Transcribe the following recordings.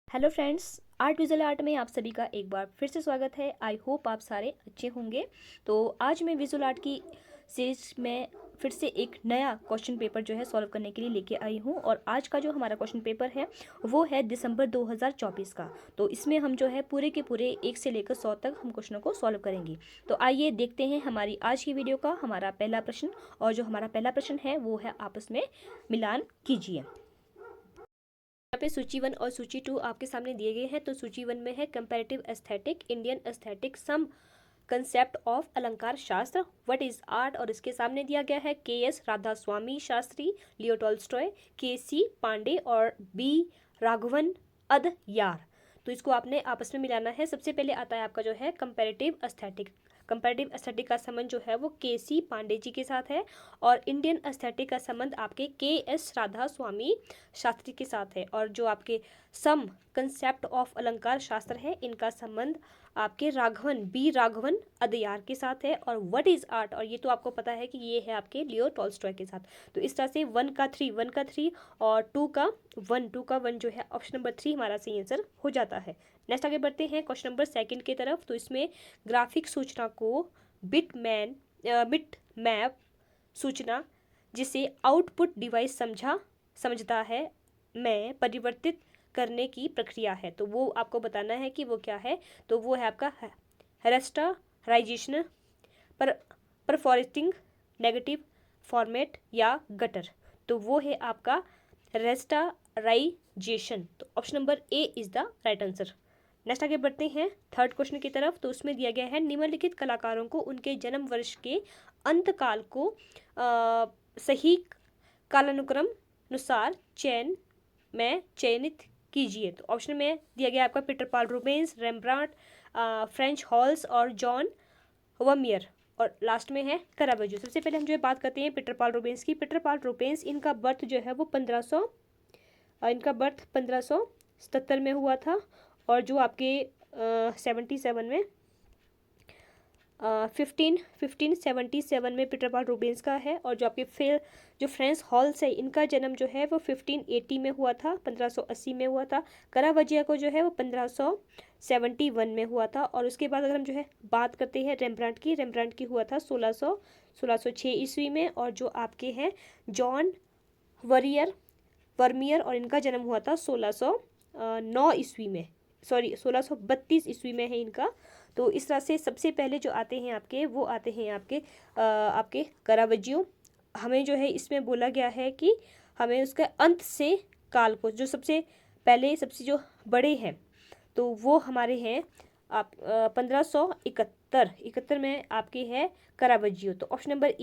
Hello friends, art visual art में आप सभी का एक बार फिर से स्वागत है। आई होप आप सारे अच्छे होंगे। तो आज मैं विजुअल आर्ट की सीरीज में फिर से एक नया क्वेश्चन पेपर जो है सॉल्व करने के लिए लेके आई हूँ। और आज का जो हमारा क्वेश्चन पेपर है वो है दिसंबर 2024 का। तो इसमें हम जो है पूरे के पूरे 1 से लेकर 100 तक हम क्वेश्चनों को सॉल्व करेंगे। तो आइए देखते हैं हमारी आज की वीडियो का हमारा पहला प्रश्न। और जो हमारा पहला प्रश्न है वो है आपस में मिलान कीजिए। यहाँ पे सूची 1 और सूची 2 आपके सामने दिए गए हैं। तो सूची 1 में है comparative aesthetic, Indian aesthetic, some concept of alankar shastra, what is art. और इसके सामने दिया गया है K S. Radha Swami Shastri, Leo Tolstoy, K C. Pande और बी. राघवन अदयार। तो इसको आपने आपस में मिलाना है। सबसे पहले आता है आपका जो है कंपैरेटिव एस्थेटिक। कंपैरेटिव एस्थेटिक का संबंध जो है वो के.सी. पांडे जी के साथ है और इंडियन एस्थेटिक का संबंध आपके के.एस. राधा स्वामी शास्त्री के साथ है। और जो आपके सम कंसेप्ट ऑफ अलंकार शास्त्र है इनका संबंध आपके राघवन अदयार के साथ है। और व्हाट इज आर्ट, और ये तो आपको पता है कि ये है आपके लियो टॉल्स्टॉय के साथ। तो इस तरह से 1 का 3 और 2 का 1 जो है ऑप्शन नंबर 3 हमारा सही आंसर हो जाता है। नेक्स्ट आगे बढ़ते हैं क्वेश्चन नंबर 2 की तरफ। तो इसमें ग्राफिक सूचना को बिट मैप सूचना जिसे आउटपुट डिवाइस समझता है में परिवर्तित करने की प्रक्रिया है। तो वो आपको बताना है कि वो क्या है। तो वो है आपका रेस्टराइजेशन, परफॉर्मेटिंग, नेगेटिव फॉर्मेट या गटर। तो वो है आपका रेस्टराइजेशन। तो option number A is the right answer. Next आगे बढ़ते हैं थर्ड क्वेश्चन की तरफ। तो उसमें दिया गया है निम्नलिखित कलाकारों को उनके जन्म वर्ष के अंतकाल को सही कालानुक्रम अनुसार चयनित कीजिए। तो ऑप्शन में दिया गया आपका पीटर पाल रूबेंस, रेम्ब्रांट, फ्रेंच हॉल्स और जॉन वर्मियर। और लास्ट में है करावाजो। सबसे पहले हम जो है बात करते हैं पीटर पाल रूबेंस की। पीटर पाल रूबेंस इनका बर्थ जो है वो 1577 में हुआ था। और जो आपके 77 में 1577 में पीटर पाल रूबेंस का है। और जो आपके जो फ्रेंच हॉल्स है इनका जन्म जो है वो 1580 में हुआ था, 1580 में हुआ था। करावाजिया को जो है वो 1571 में हुआ था। और उसके बाद अगर हम जो है बात करते हैं रेम्ब्रांट की हुआ था 1606 ईस्वी में। और जो आपके हैं जॉन वर्मियर और इनका जन्म हुआ था 1609 ईस्वी में, 1632 ईस्वी में है इनका। तो इस तरह से सबसे पहले जो आते हैं आपके वो आते हैं आपके करावाजियो। हमें जो है इसमें बोला गया है कि हमें उसके अंत से काल को जो सबसे पहले सबसे जो बड़े हैं तो वो हमारे हैं आप 1571 में आपके है करावाजियो। तो ऑप्शन नंबर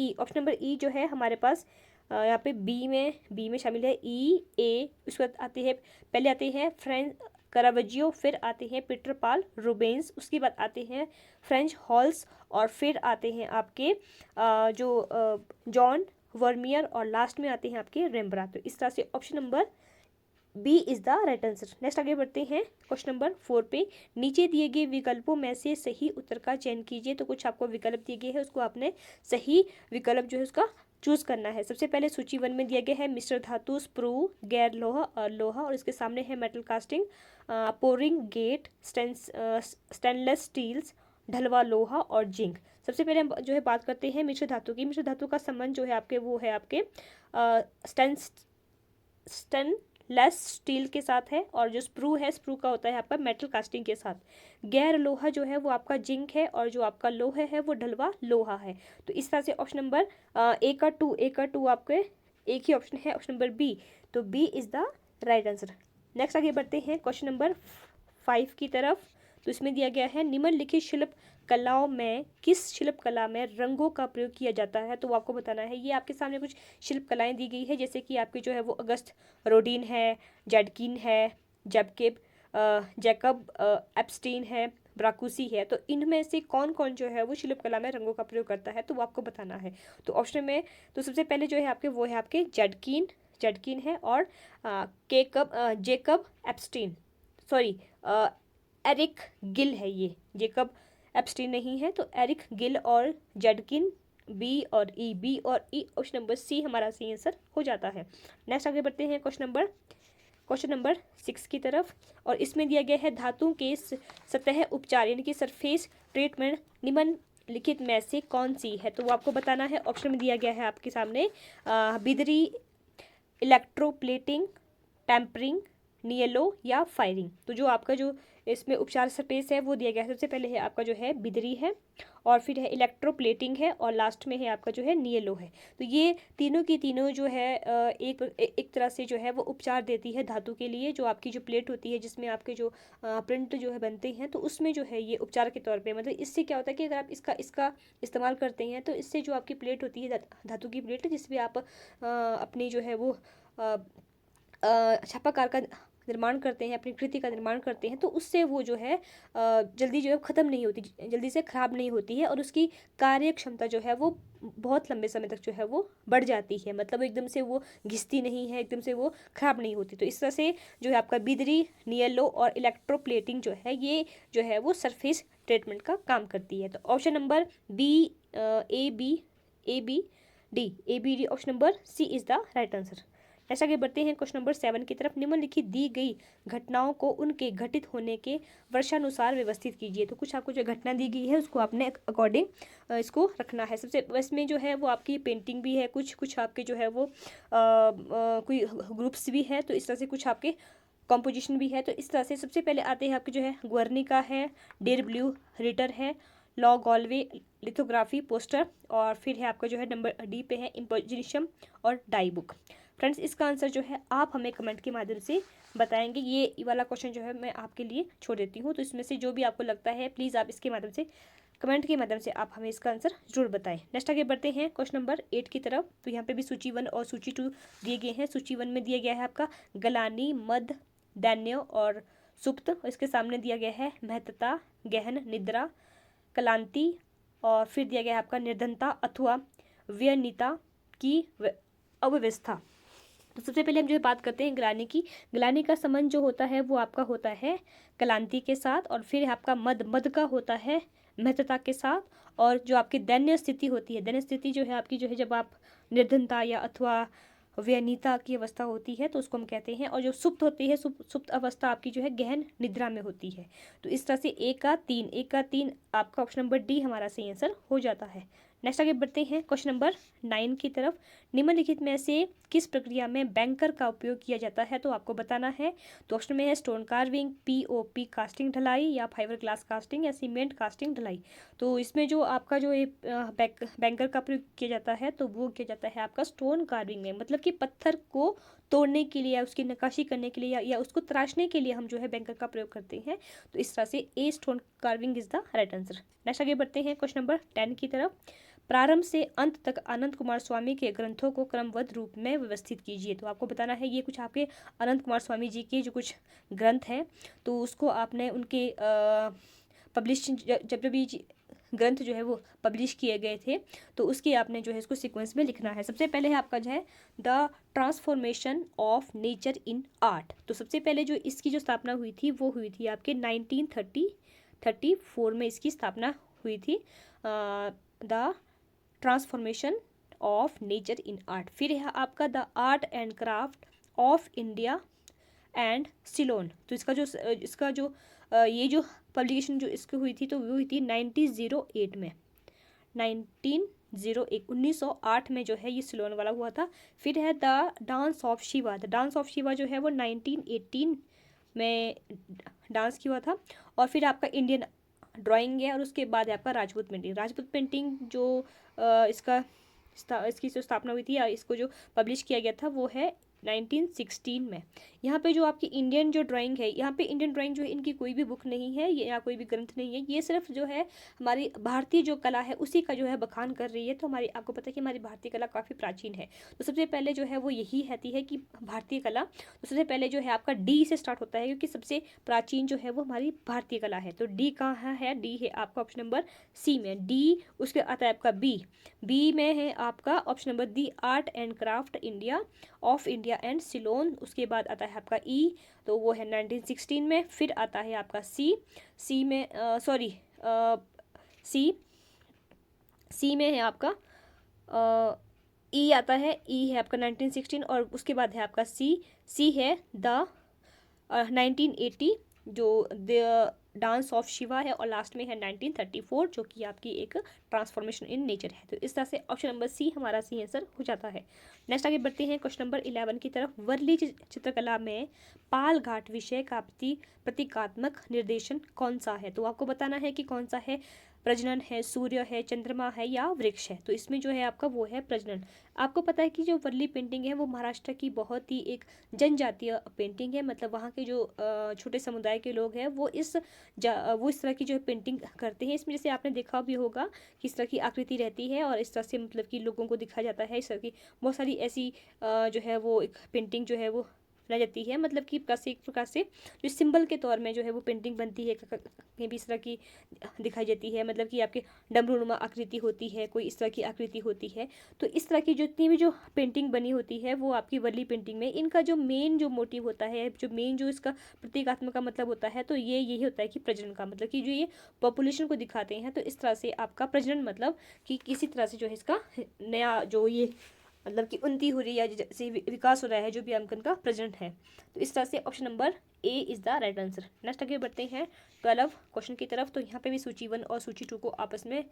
ई जो है हमारे पास यहाँ पे बी में शामिल है ए। उसके बाद आते हैं पहले आते हैं फ्रेंच करावाजियो, फिर आते हैं पीटर पाल रूबेंस, उसके बाद आते हैं फ्रेंच हॉल्स और फिर आते हैं आपके जॉन वर्मियर और लास्ट में आते हैं आपके रेम्ब्रांट। तो इस तरह से option number B is the right answer. Next आगे बढ़ते हैं क्वेश्चन नंबर 4 पे। नीचे दिए गए विकल्पों में से सही उत्तर का चयन कीजिए। तो कुछ आपको विकल्प दिए गए हैं, उसको आपने सही विकल्प जो है उसका चूज करना है। सबसे पहले सूची 1 में दिया गया है मिश्र धातु, स्प्रू, गैर लोहा और इसके सामने है metal casting, pouring gate, stainless steels, ढलवा लोहा और जिंक। सबसे पहले हम जो है बात करते हैं मिश्र धातु की। मिश्र धातु का संबंध जो है आपके वो है आपके स्टेनलेस स्टील के साथ है। और जो स्प्रू का होता है आपका मेटल कास्टिंग के साथ। गैर लोहा जो है वो आपका जिंक है और जो आपका लोहा है वो ढलवा लोहा है। तो इस तरह से ऑप्शन नंबर ए का टू आपके एक ही ऑप्शन है, ऑप्शन नंबर बी। तो B is the right answer. Next आगे बढ़ते हैं क्वेश्चन नंबर 5 की तरफ। तो इसमें दिया गया है निम्नलिखित शिल्प कलाओं में किस शिल्प कला में रंगों का प्रयोग किया जाता है। तो वो आपको बताना है। ये आपके सामने कुछ शिल्प कलाएं दी गई है, जैसे कि आपके जो है वो अगस्त रोडिन है, जेडकिन है, जैकब एप्स्टीन है, ब्राकुसी है। तो इनमें से कौन कौन जो है वो शिल्प कला में रंगों का प्रयोग करता है, तो वो आपको बताना है। तो ऑप्शन में तो सबसे पहले जो है आपके वो है आपके जेडकिन है और Jacob Epstein, sorry Eric Gill है। ये जेकब एप्स्टीन नहीं है, तो एरिक गिल और जेडकिन बी और ई ऑप्शन नंबर सी हमारा सही आंसर हो जाता है। नेक्स्ट आगे बढ़ते हैं क्वेश्चन नंबर क्वेश्चन नंबर 6 की तरफ, और इसमें दिया गया है धातु के सतह उपचार यानी कि सरफेस ट्रीटमेंट निम्नलिखित में से कौन सी है। तो वो आपको बताना है। ऑप्शन में दिया गया है आपके सामने बिदरी, इलेक्ट्रोप्लेटिंग, टेम्परिंग, नियलो या फायरिंग। तो जो आपका जो इसमें उपचार सरफेस है वो दिया गया है। सबसे पहले है आपका जो है बिदरी है, और फिर है इलेक्ट्रोप्लेटिंग है, और लास्ट में है आपका जो है नियलो है। तो ये तीनों की तीनों जो है एक तरह से जो है वो उपचार देती है धातु के लिए। जो आपकी जो प्लेट होती है जिसमें आपके जो प्रिंट जो है बनते हैं, तो उसमें जो है ये उपचार के तौर पे, मतलब इससे क्या होता है कि अगर आप इसका इस्तेमाल करते हैं तो इससे जो आपकी प्लेट होती है धातु की प्लेट, जिसमें आप अपनी जो है वो छापाकार का निर्माण करते हैं, अपनी कृति का निर्माण करते हैं, तो उससे वो जो है जल्दी जो है ख़त्म नहीं होती, जल्दी से ख़राब नहीं होती है, और उसकी कार्य क्षमता जो है वो बहुत लंबे समय तक जो है वो बढ़ जाती है। मतलब एकदम से वो घिसती नहीं है, एकदम से वो ख़राब नहीं होती। तो इस तरह से जो है आपका बिदरी, नियलो और इलेक्ट्रोप्लेटिंग जो है ये जो है वो सरफेस ट्रीटमेंट का काम करती है। तो option number B, A B D option number C is the right answer. Next आगे बढ़ते हैं क्वेश्चन नंबर 7 की तरफ। निम्नलिखित दी गई घटनाओं को उनके घटित होने के वर्षानुसार व्यवस्थित कीजिए। तो कुछ आपको जो घटना दी गई है उसको आपने अकॉर्डिंग इसको रखना है। सबसे इसमें जो है वो आपकी पेंटिंग भी है, कुछ आपके जो है वो कोई ग्रुप्स भी है, तो इस तरह से कुछ आपके कॉम्पोजिशन भी है। तो इस तरह से सबसे पहले आते हैं आपके जो है गुर्निका है, डेर ब्लू रिटर है, लॉ गॉलवे लिथोग्राफी पोस्टर, और फिर है आपका जो है नंबर डी पे है इम्पोजिशन और डाई बुक। फ्रेंड्स इसका आंसर जो है आप हमें कमेंट के माध्यम से बताएंगे। ये वाला क्वेश्चन जो है मैं आपके लिए छोड़ देती हूँ, तो इसमें से जो भी आपको लगता है प्लीज़ आप इसके माध्यम से कमेंट के माध्यम से आप हमें इसका आंसर जरूर बताएं। नेक्स्ट आगे बढ़ते हैं क्वेश्चन नंबर 8 की तरफ। तो यहाँ पे भी सूची 1 और सूची 2 दिए गए हैं। सूची 1 में दिया गया है आपका गलानी, मद, दैन्य और सुप्त। इसके सामने दिया गया है महत्ता, गहन, निद्रा, कलांति, और फिर दिया गया है आपका निर्धनता अथवा व्यनिता की अव्यवस्था। तो सबसे पहले हम जो बात करते हैं ग्लानि की। ग्लानि का संबंध जो होता है वो आपका होता है कलांति के साथ, और फिर आपका मद का होता है महत्ता के साथ, और जो आपकी दैन्य स्थिति होती है, दैन्य स्थिति जो है आपकी जो है जब आप निर्धनता या अथवा व्यनिता की अवस्था होती है तो उसको हम कहते हैं। और जो सुप्त होती है, सुप्त अवस्था आपकी जो है गहन निद्रा में होती है। तो इस तरह से एक का तीन आपका ऑप्शन नंबर डी हमारा सही आंसर हो जाता है। नेक्स्ट आगे बढ़ते हैं क्वेश्चन नंबर 9 की तरफ। निम्नलिखित में से किस प्रक्रिया में बैंकर का उपयोग किया जाता है, तो आपको बताना है। तो ऑप्शन में है स्टोन कार्विंग, पीओपी कास्टिंग ढलाई, या फाइबर ग्लास कास्टिंग, या सीमेंट कास्टिंग ढलाई। तो इसमें जो आपका जो ये बैंकर का प्रयोग किया जाता है तो वो किया जाता है आपका स्टोन कार्विंग में, मतलब कि पत्थर को तोड़ने के लिए या उसकी नक्काशी करने के लिए या उसको तराशने के लिए हम जो है बैंकर का प्रयोग करते हैं। तो इस तरह से a stone carving is the right answer. Next आगे बढ़ते हैं क्वेश्चन नंबर 10 की तरफ। प्रारंभ से अंत तक अनंत कुमार स्वामी के ग्रंथों को क्रमबद्ध रूप में व्यवस्थित कीजिए। तो आपको बताना है ये कुछ आपके अनंत कुमार स्वामी जी के जो कुछ ग्रंथ हैं, तो उसको आपने उनके पब्लिश जब भी ग्रंथ जो है वो पब्लिश किए गए थे तो उसकी आपने जो है इसको सीक्वेंस में लिखना है। सबसे पहले है आपका जो है the transformation of nature in art. तो सबसे पहले जो इसकी जो स्थापना हुई थी वो हुई थी आपके 1934 में इसकी स्थापना हुई थी, the transformation of nature in art. फिर है आपका the art and craft of India and Ceylon. तो इसका जो ये जो पब्लिकेशन जो इसकी हुई थी तो वो हुई थी 1908 में, 1908 में जो है ये सिलोन वाला हुआ था। फिर है the dance of Shiva. The dance of Shiva जो है वो 1918 में डांस किया हुआ था। और फिर आपका इंडियन ड्राइंग है, और उसके बाद है आपका राजपूत पेंटिंग जो इसकी जो स्थापना हुई थी या इसको जो पब्लिश किया गया था वो है 1916 में। यहाँ पे जो आपकी इंडियन जो ड्राइंग है, यहाँ पे इंडियन ड्राइंग जो है इनकी कोई भी बुक नहीं है या कोई भी ग्रंथ नहीं है, ये सिर्फ जो है हमारी भारतीय जो कला है उसी का जो है बखान कर रही है। तो आपको पता है कि हमारी भारतीय कला काफ़ी प्राचीन है। तो सबसे पहले जो है वो यही कहती है कि भारतीय कला, तो सबसे पहले जो है आपका डी से स्टार्ट होता है क्योंकि सबसे प्राचीन जो है वो हमारी भारतीय कला है। तो डी कहाँ है? डी है आपका ऑप्शन नंबर सी में डी। उसके आता है आपका बी में है आपका option number the art and craft India of India and Ceylon. उसके बाद आता है आपका ई, तो वो है 1916 में। फिर आता है आपका सी में है आपका ई आता है, ई है आपका 1916, और उसके बाद है आपका सी है द 1980 जो द डांस ऑफ शिवा है, और लास्ट में है 1934 जो कि आपकी एक ट्रांसफॉर्मेशन इन नेचर है। तो इस तरह से ऑप्शन नंबर सी हमारा सी आंसर हो जाता है। नेक्स्ट आगे बढ़ते हैं क्वेश्चन नंबर 11 की तरफ। वर्ली चित्रकला में पाल घाट विषय का प्रतीकात्मक निर्देशन कौन सा है? तो आपको बताना है कि कौन सा है। प्रजनन है, सूर्य है, चंद्रमा है या वृक्ष है? तो इसमें जो है आपका वो है प्रजनन। आपको पता है कि जो वर्ली पेंटिंग है वो महाराष्ट्र की बहुत ही एक जनजातीय पेंटिंग है, मतलब वहाँ के जो छोटे समुदाय के लोग हैं वो वो इस तरह की जो है पेंटिंग करते हैं। इसमें जैसे आपने देखा भी होगा कि इस तरह की आकृति रहती है और इस तरह से मतलब कि लोगों को दिखाया जाता है। इस तरह की बहुत सारी ऐसी जो है वो एक पेंटिंग जो है वो बनाई जाती है, मतलब कि एक प्रकार से जो सिंबल के तौर में जो है वो पेंटिंग बनती है। कहीं भी इस तरह की दिखाई जाती है, मतलब कि आपके डमरूनुमा आकृति होती है, कोई इस तरह की आकृति होती है। तो इस तरह की जितनी भी जो पेंटिंग बनी होती है वो आपकी वर्ली पेंटिंग में, इनका जो मेन जो मोटिव होता है, जो मेन जो इसका प्रतीकात्मक का मतलब होता है, तो ये यही होता है कि प्रजनन का, मतलब कि जो ये पॉपुलेशन को दिखाते हैं। तो इस तरह से आपका प्रजनन मतलब कि किसी तरह से जो है इसका नया जो ये मतलब कि उन्नति हो रही है या जैसे विकास हो रहा है, जो भी अंकन का प्रजनन है। तो इस तरह से option number A is the right answer. Next आगे बढ़ते हैं 12 क्वेश्चन की तरफ। तो यहाँ पे भी सूची 1 और सूची 2 को आपस में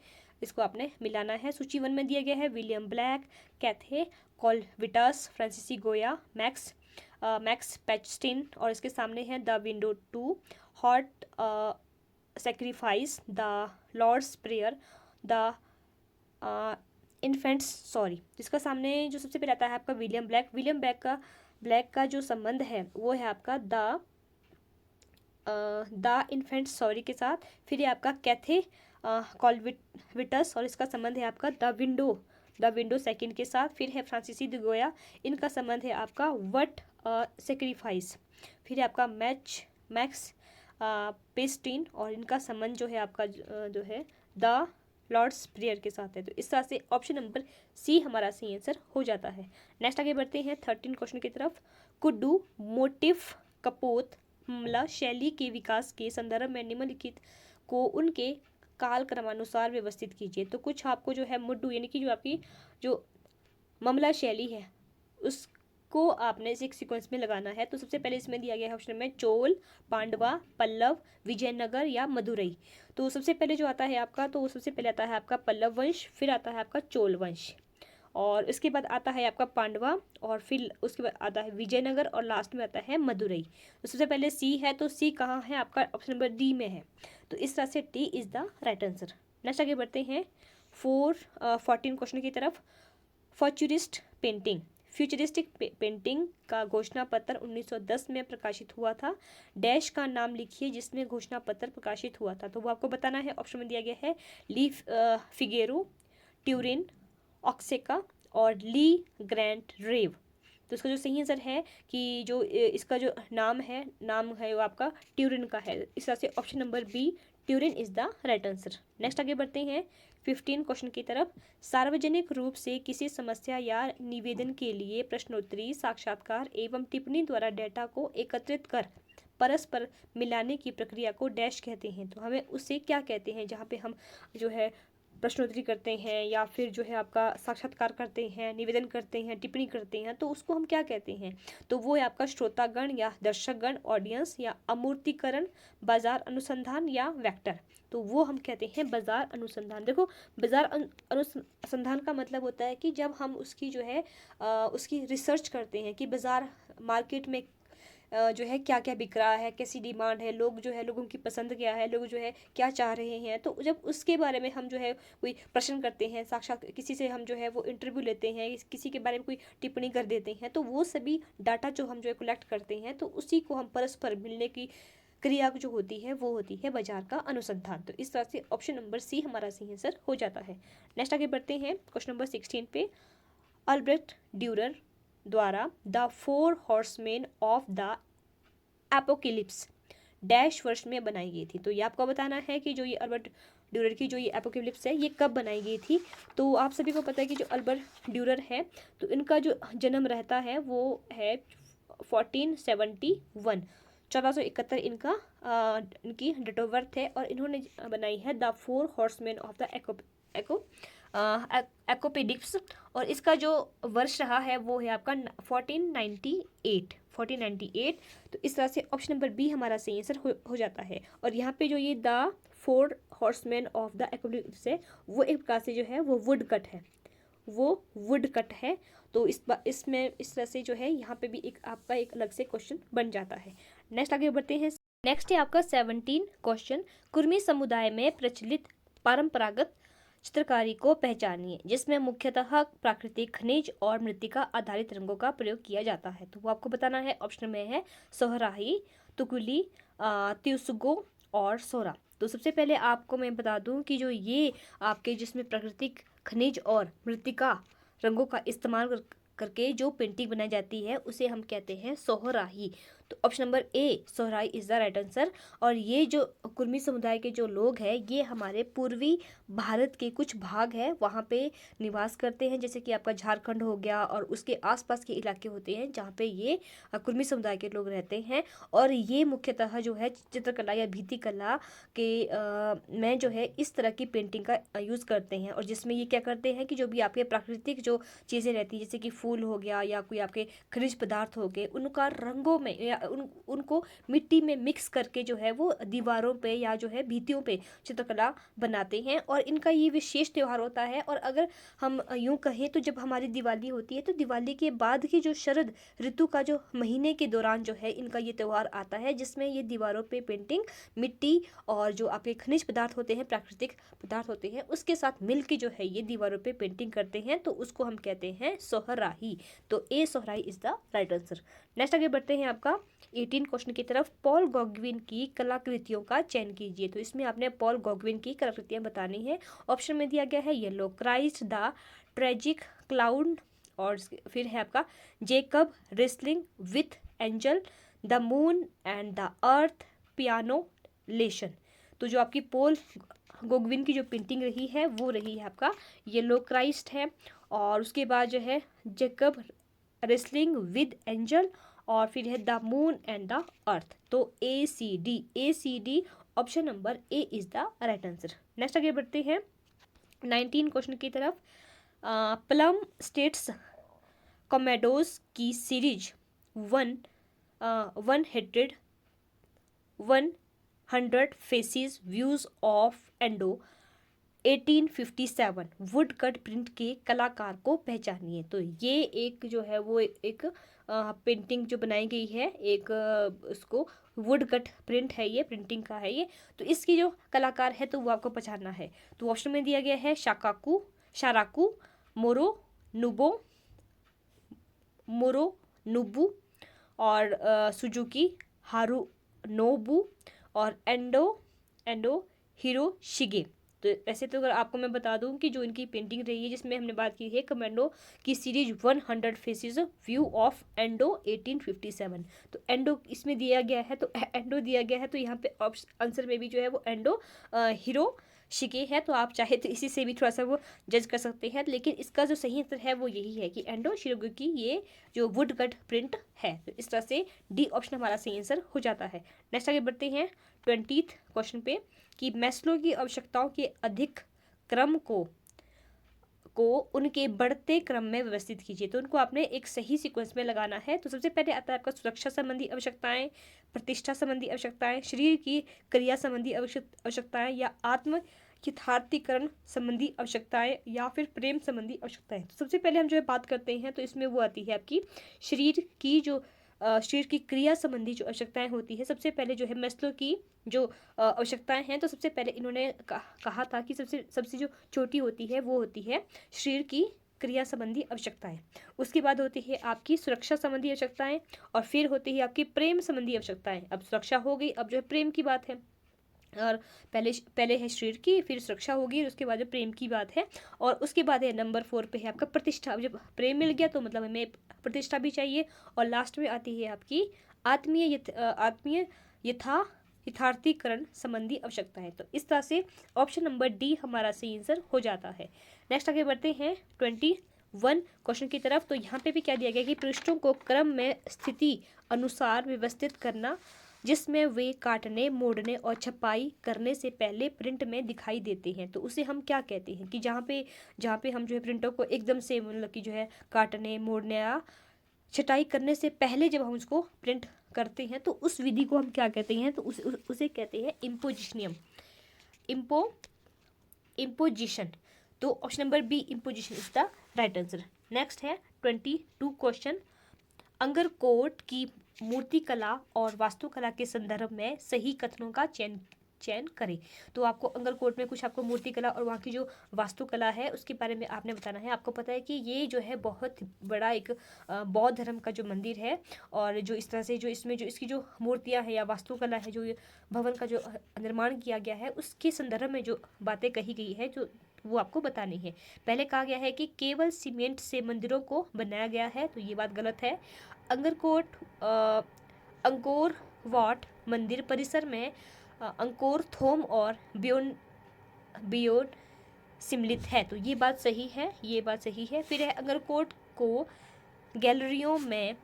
इसको आपने मिलाना है। सूची 1 में दिया गया है विलियम ब्लैक, कैथे कॉलविटस, फ्रांसीसी गोया, मैक्स पैचस्टीन, और इसके सामने है the window two, hot sacrifice, the lord's prayer, the infants sorry. जिसका सामने जो सबसे पहले आता है आपका विलियम ब्लैक का जो संबंध है वो है आपका द इन्फेंट सॉरी के साथ। फिर ये आपका कैथे कॉलविटस, और इसका संबंध है आपका द विंडो सेकंड के साथ। फिर है फ्रांसीसी द गोया, इनका संबंध है आपका वट सेक्रीफाइस। फिर है आपका मैक्स पेस्टीन, और इनका संबंध जो है आपका जो है द लॉर्ड्स प्रेयर के साथ है। तो इस तरह से ऑप्शन नंबर सी हमारा सही आंसर हो जाता है। नेक्स्ट आगे बढ़ते हैं 13 क्वेश्चन की तरफ। कुड्डू मोटिव कपोत हमला शैली के विकास के संदर्भ में निम्नलिखित को उनके काल क्रमानुसार व्यवस्थित कीजिए। तो कुछ आपको जो है मुड्डू यानी कि जो आपकी जो मामला शैली है उसको आपने एक सीक्वेंस में लगाना है। तो सबसे पहले इसमें दिया गया है ऑप्शन में चोल, पांडवा, पल्लव, विजयनगर या मदुरई। तो सबसे पहले जो आता है आपका, तो सबसे पहले आता है आपका पल्लव वंश, फिर आता है आपका चोल वंश, और इसके बाद आता है आपका पांडवा, और फिर उसके बाद आता है विजयनगर, और लास्ट में आता है मदुरई। तो सबसे पहले सी है, तो सी कहाँ है आपका? ऑप्शन नंबर डी में है। तो इस तरह से D is the right answer. Next आगे बढ़ते हैं 14 क्वेश्चन की तरफ। फ्यूचरिस्टिक पेंटिंग का घोषणा पत्र 1910 में प्रकाशित हुआ था। डैश का नाम लिखिए जिसमें घोषणा पत्र प्रकाशित हुआ था। तो वो आपको बताना है। ऑप्शन में दिया गया है ली फिगेरो, ट्यूरिन, ऑक्सेका और ली ग्रैंट रेव। तो इसका जो सही आंसर है कि जो इसका जो नाम है वो आपका ट्यूरिन का है। इस तरह से option number B Turin is the right answer. Next आगे बढ़ते हैं 15 क्वेश्चन की तरफ। सार्वजनिक रूप से किसी समस्या या निवेदन के लिए प्रश्नोत्तरी, साक्षात्कार एवं टिप्पणी द्वारा डेटा को एकत्रित कर परस्पर मिलाने की प्रक्रिया को डैश कहते हैं। तो हमें उससे क्या कहते हैं जहाँ पे हम जो है प्रश्नोत्तरी करते हैं या फिर जो है आपका साक्षात्कार करते हैं, निवेदन करते हैं, टिप्पणी करते हैं, तो उसको हम क्या कहते हैं? तो वो है आपका श्रोतागण या दर्शकगण, ऑडियंस, या अमूर्तीकरण, बाजार अनुसंधान या वेक्टर। तो वो हम कहते हैं बाजार अनुसंधान। देखो बाजार अनुसंधान का मतलब होता है कि जब हम उसकी जो है उसकी रिसर्च करते हैं कि बाजार मार्केट में जो है क्या क्या बिक रहा है, कैसी डिमांड है, लोग जो है लोगों की पसंद क्या है, लोग जो है क्या चाह रहे हैं। तो जब उसके बारे में हम जो है कोई प्रश्न करते हैं, साक्षात किसी से हम जो है वो इंटरव्यू लेते हैं, किसी के बारे में कोई टिप्पणी कर देते हैं, तो वो सभी डाटा जो हम जो है कलेक्ट करते हैं, तो उसी को हम परस्पर मिलने की क्रिया जो होती है वो होती है बाजार का अनुसंधान। तो इस तरह से ऑप्शन नंबर सी हमारा सही आंसर हो जाता है। नेक्स्ट आगे बढ़ते हैं क्वेश्चन नंबर 16 पे। अल्ब्रेक्ट ड्यूरर द्वारा the 4 horsemen of the Apocalypse dash वर्ष में बनाई गई थी। तो ये आपको बताना है कि जो ये अल्बर्ट ड्यूरर की जो ये एपोकेलिप्स है ये कब बनाई गई थी। तो आप सभी को पता है कि जो अल्बर्ट ड्यूरर है तो इनका जो जन्म रहता है वो है 1471, 1471 इनकी डेट ऑफ बर्थ है, और इन्होंने बनाई है द 4 हॉर्समैन ऑफ द एकोपेडिक्स, और इसका जो वर्ष रहा है वो है आपका 1498। तो इस तरह से ऑप्शन नंबर बी हमारा सही आंसर हो जाता है। और यहाँ पे जो ये द 4 हॉर्समैन ऑफ द एकोपेडिक्स है, वो एक प्रकार से जो है वो वुड कट है। तो इसमें इस तरह से जो है यहाँ पे भी एक आपका एक अलग से क्वेश्चन बन जाता है। नेक्स्ट आगे बढ़ते हैं। नेक्स्ट है आपका 17 क्वेश्चन, कुर्मी समुदाय में प्रचलित परंपरागत चित्रकारी को पहचानिए जिसमें मुख्यतः प्राकृतिक खनिज और मृत्तिका आधारित रंगों का प्रयोग किया जाता है। तो वो आपको बताना है। ऑप्शन में है सोहराही, तुकुली, त्युसुगो और सोरा। तो सबसे पहले आपको मैं बता दूं कि जो ये आपके जिसमें प्राकृतिक खनिज और मृत्तिका रंगों का इस्तेमाल करके जो पेंटिंग बनाई जाती है उसे हम कहते हैं सोहराही। तो option number A Sohrai is the right answer. और ये जो कुर्मी समुदाय के जो लोग हैं ये हमारे पूर्वी भारत के कुछ भाग हैं वहाँ पे निवास करते हैं, जैसे कि आपका झारखंड हो गया और उसके आसपास के इलाके होते हैं जहाँ पे ये कुर्मी समुदाय के लोग रहते हैं। और ये मुख्यतः जो है चित्रकला या भित्ति कला के में जो है इस तरह की पेंटिंग का यूज़ करते हैं, और जिसमें ये क्या करते हैं कि जो भी आपके प्राकृतिक जो चीज़ें रहती है जैसे कि फूल हो गया या कोई आपके खनिज पदार्थ हो गए उनका रंगों में या उनको मिट्टी में मिक्स करके जो है वो दीवारों पे या जो है भित्तियों पे चित्रकला बनाते हैं। और इनका ये विशेष त्यौहार होता है। और अगर हम यूं कहें तो जब हमारी दिवाली होती है तो दिवाली के बाद की जो शरद ऋतु का जो महीने के दौरान जो है इनका ये त्यौहार आता है, जिसमें ये दीवारों पे पेंटिंग मिट्टी और जो आपके खनिज पदार्थ होते हैं प्राकृतिक पदार्थ होते हैं उसके साथ मिलके जो है ये दीवारों पे पेंटिंग करते हैं। तो उसको हम कहते हैं सोहराही। तो A Sohrai is the right answer. Next आगे बढ़ते हैं आपका 18 क्वेश्चन की तरफ। पॉल गॉगविन की कलाकृतियों का चयन कीजिए। तो इसमें आपने पॉल गॉगविन की कलाकृतियां बतानी है। ऑप्शन में दिया गया है yellow Christ, the tragic cloud, और फिर है आपका Jacob wrestling with angel, the moon and the earth, piano lesson. तो जो आपकी पॉल गॉगविन की जो पेंटिंग रही है वो रही है आपका येलो क्राइस्ट है, और उसके बाद जो है जेकब रेसलिंग विद एंजल, और फिर है the moon and the earth. तो A C D option number A is the right answer. Next आगे बढ़ते हैं 19 क्वेश्चन की तरफ। प्लम स्टेट्स कॉमेडोज की series 100 faces views of endo 1857 would cut print के कलाकार को पहचानिए। तो ये एक जो है वो एक पेंटिंग जो बनाई गई है एक उसको वुड कट प्रिंट है, ये प्रिंटिंग का है ये। तो इसकी जो कलाकार है तो वो आपको पहचानना है। तो ऑप्शन में दिया गया है शाराकू, मोरो नुबू और सुजुकी हारुनोबू और एंडो हिरोशिगे। तो वैसे तो अगर आपको मैं बता दूं कि जो इनकी पेंटिंग रही है जिसमें हमने बात की है कमेंडो की series 100 faces view of endo 1857। तो एंडो इसमें दिया गया है, तो एंडो दिया गया है, तो यहाँ पे आंसर में भी जो है वो एंडो हिरोशिगे है। तो आप चाहे तो इसी से भी थोड़ा सा वो जज कर सकते हैं, लेकिन इसका जो सही आंसर है वो यही है कि एंडो शिरोगे की ये जो वुड कट प्रिंट है। तो इस तरह से डी ऑप्शन हमारा सही आंसर हो जाता है। नेक्स्ट आगे बढ़ते हैं 20th क्वेश्चन पे कि मैस्लो की आवश्यकताओं के अधिक क्रम को उनके बढ़ते क्रम में व्यवस्थित कीजिए। तो उनको आपने एक सही सीक्वेंस में लगाना है। तो सबसे पहले आता है आपका सुरक्षा संबंधी आवश्यकताएं, प्रतिष्ठा संबंधी आवश्यकताएं, शरीर की क्रिया संबंधी आवश्यकताएं, या आत्म यथार्थीकरण संबंधी आवश्यकताएं, या फिर प्रेम संबंधी आवश्यकताएं। तो सबसे पहले हम जो है बात करते हैं तो इसमें वो आती है आपकी शरीर की क्रिया संबंधी जो आवश्यकताएं होती है। सबसे पहले जो है मैस्लो की जो आवश्यकताएं हैं तो सबसे पहले इन्होंने कहा था कि सबसे जो छोटी होती है वो होती है शरीर की क्रिया संबंधी आवश्यकताएं। उसके बाद होती है आपकी सुरक्षा संबंधी आवश्यकताएं, और फिर होती है आपकी प्रेम संबंधी आवश्यकताएं। अब सुरक्षा हो गई, अब जो है प्रेम की बात है। और पहले है शरीर की, फिर सुरक्षा होगी, और उसके बाद जो प्रेम की बात है, और उसके बाद है नंबर 4 पे है आपका प्रतिष्ठा। जब प्रेम मिल गया तो मतलब हमें प्रतिष्ठा भी चाहिए, और लास्ट में आती है आपकी आत्मीय यथार्थीकरण संबंधी आवश्यकता है। तो इस तरह से ऑप्शन नंबर डी हमारा सही आंसर हो जाता है। नेक्स्ट आगे बढ़ते हैं 21 क्वेश्चन की तरफ। तो यहाँ पे भी क्या दिया गया कि पृष्ठों को क्रम में स्थिति अनुसार व्यवस्थित करना जिसमें वे काटने, मोड़ने और छपाई करने से पहले प्रिंट में दिखाई देते हैं। तो उसे हम क्या कहते हैं कि जहाँ पे हम जो है प्रिंटर को एकदम से मतलब कि जो है काटने, मोड़ने या छटाई करने से पहले जब हम उसको प्रिंट करते हैं तो उस विधि को हम क्या कहते हैं, तो उसे कहते हैं इम्पोजिशनियम, इम्पोजिशन। तो option number B imposition is the right answer. Next है 22 क्वेश्चन, अंगरकोट की मूर्तिकला और वास्तुकला के संदर्भ में सही कथनों का चयन करें। तो आपको अंगरकोट में कुछ आपको मूर्तिकला और वहाँ की जो वास्तुकला है उसके बारे में आपने बताना है। आपको पता है कि ये जो है बहुत बड़ा एक बौद्ध धर्म का जो मंदिर है, और जो इस तरह से जो इसमें जो इसकी जो मूर्तियाँ हैं या वास्तुकला है, जो भवन का जो निर्माण किया गया है उसके संदर्भ में जो बातें कही गई है जो वो आपको बतानी है। पहले कहा गया है कि केवल सीमेंट से मंदिरों को बनाया गया है, तो ये बात गलत है। अंगरकोट अंकोर वाट मंदिर परिसर में अंकोर थोम और बियोन सम्मिलित है, तो ये बात सही है, ये बात सही है। फिर है अंगरकोट को गैलरियों में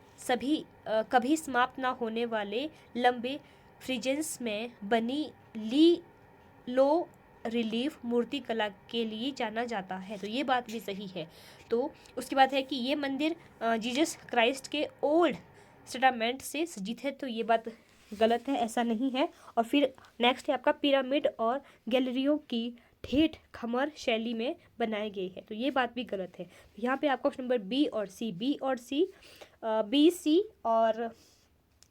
कभी समाप्त ना होने वाले लंबे फ्रिजेंस में बनी लो रिलीफ मूर्तिकला के लिए जाना जाता है, तो ये बात भी सही है। तो उसके बाद है कि ये मंदिर जीसस क्राइस्ट के ओल्ड टेस्टामेंट से सज्जित है, तो ये बात गलत है, ऐसा नहीं है। और फिर नेक्स्ट है आपका पिरामिड और गैलरियों की ठेठ खमर शैली में बनाए गए हैं, तो ये बात भी गलत है। यहाँ पे आपका ऑप्शन नंबर बी और सी और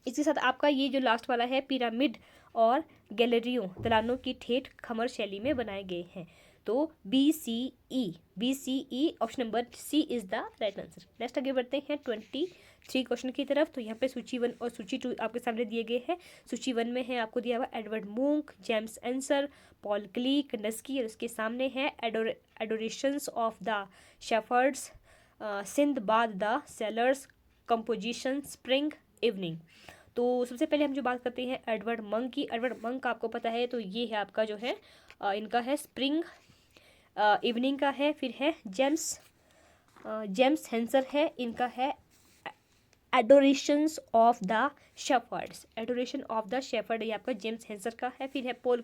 इसके साथ आपका ये जो लास्ट वाला है पिरामिड और गैलरियों दलानों की ठेठ खमर शैली में बनाए गए हैं, तो B C E option number C is the right answer. Next आगे बढ़ते हैं 23 क्वेश्चन की तरफ। तो यहाँ पे सूची 1 और सूची 2 आपके सामने दिए गए हैं। सूची 1 में है आपको दिया हुआ Edvard Munch, James Ensor, Paul Klee, Kandinsky, और उसके सामने है adorations of the shepherds, Sindbad the sailors, composition, spring evening. तो सबसे पहले हम जो बात करते हैं एडवर्ड मंक की। एडवर्ड मंक आपको पता है, तो ये है आपका जो है इनका है स्प्रिंग इवनिंग का है। फिर है जेम्स हेंसर है, इनका है adorations of the shepherds, adoration of the shepherd, ये आपका जेम्स हेंसर का है। फिर है पॉल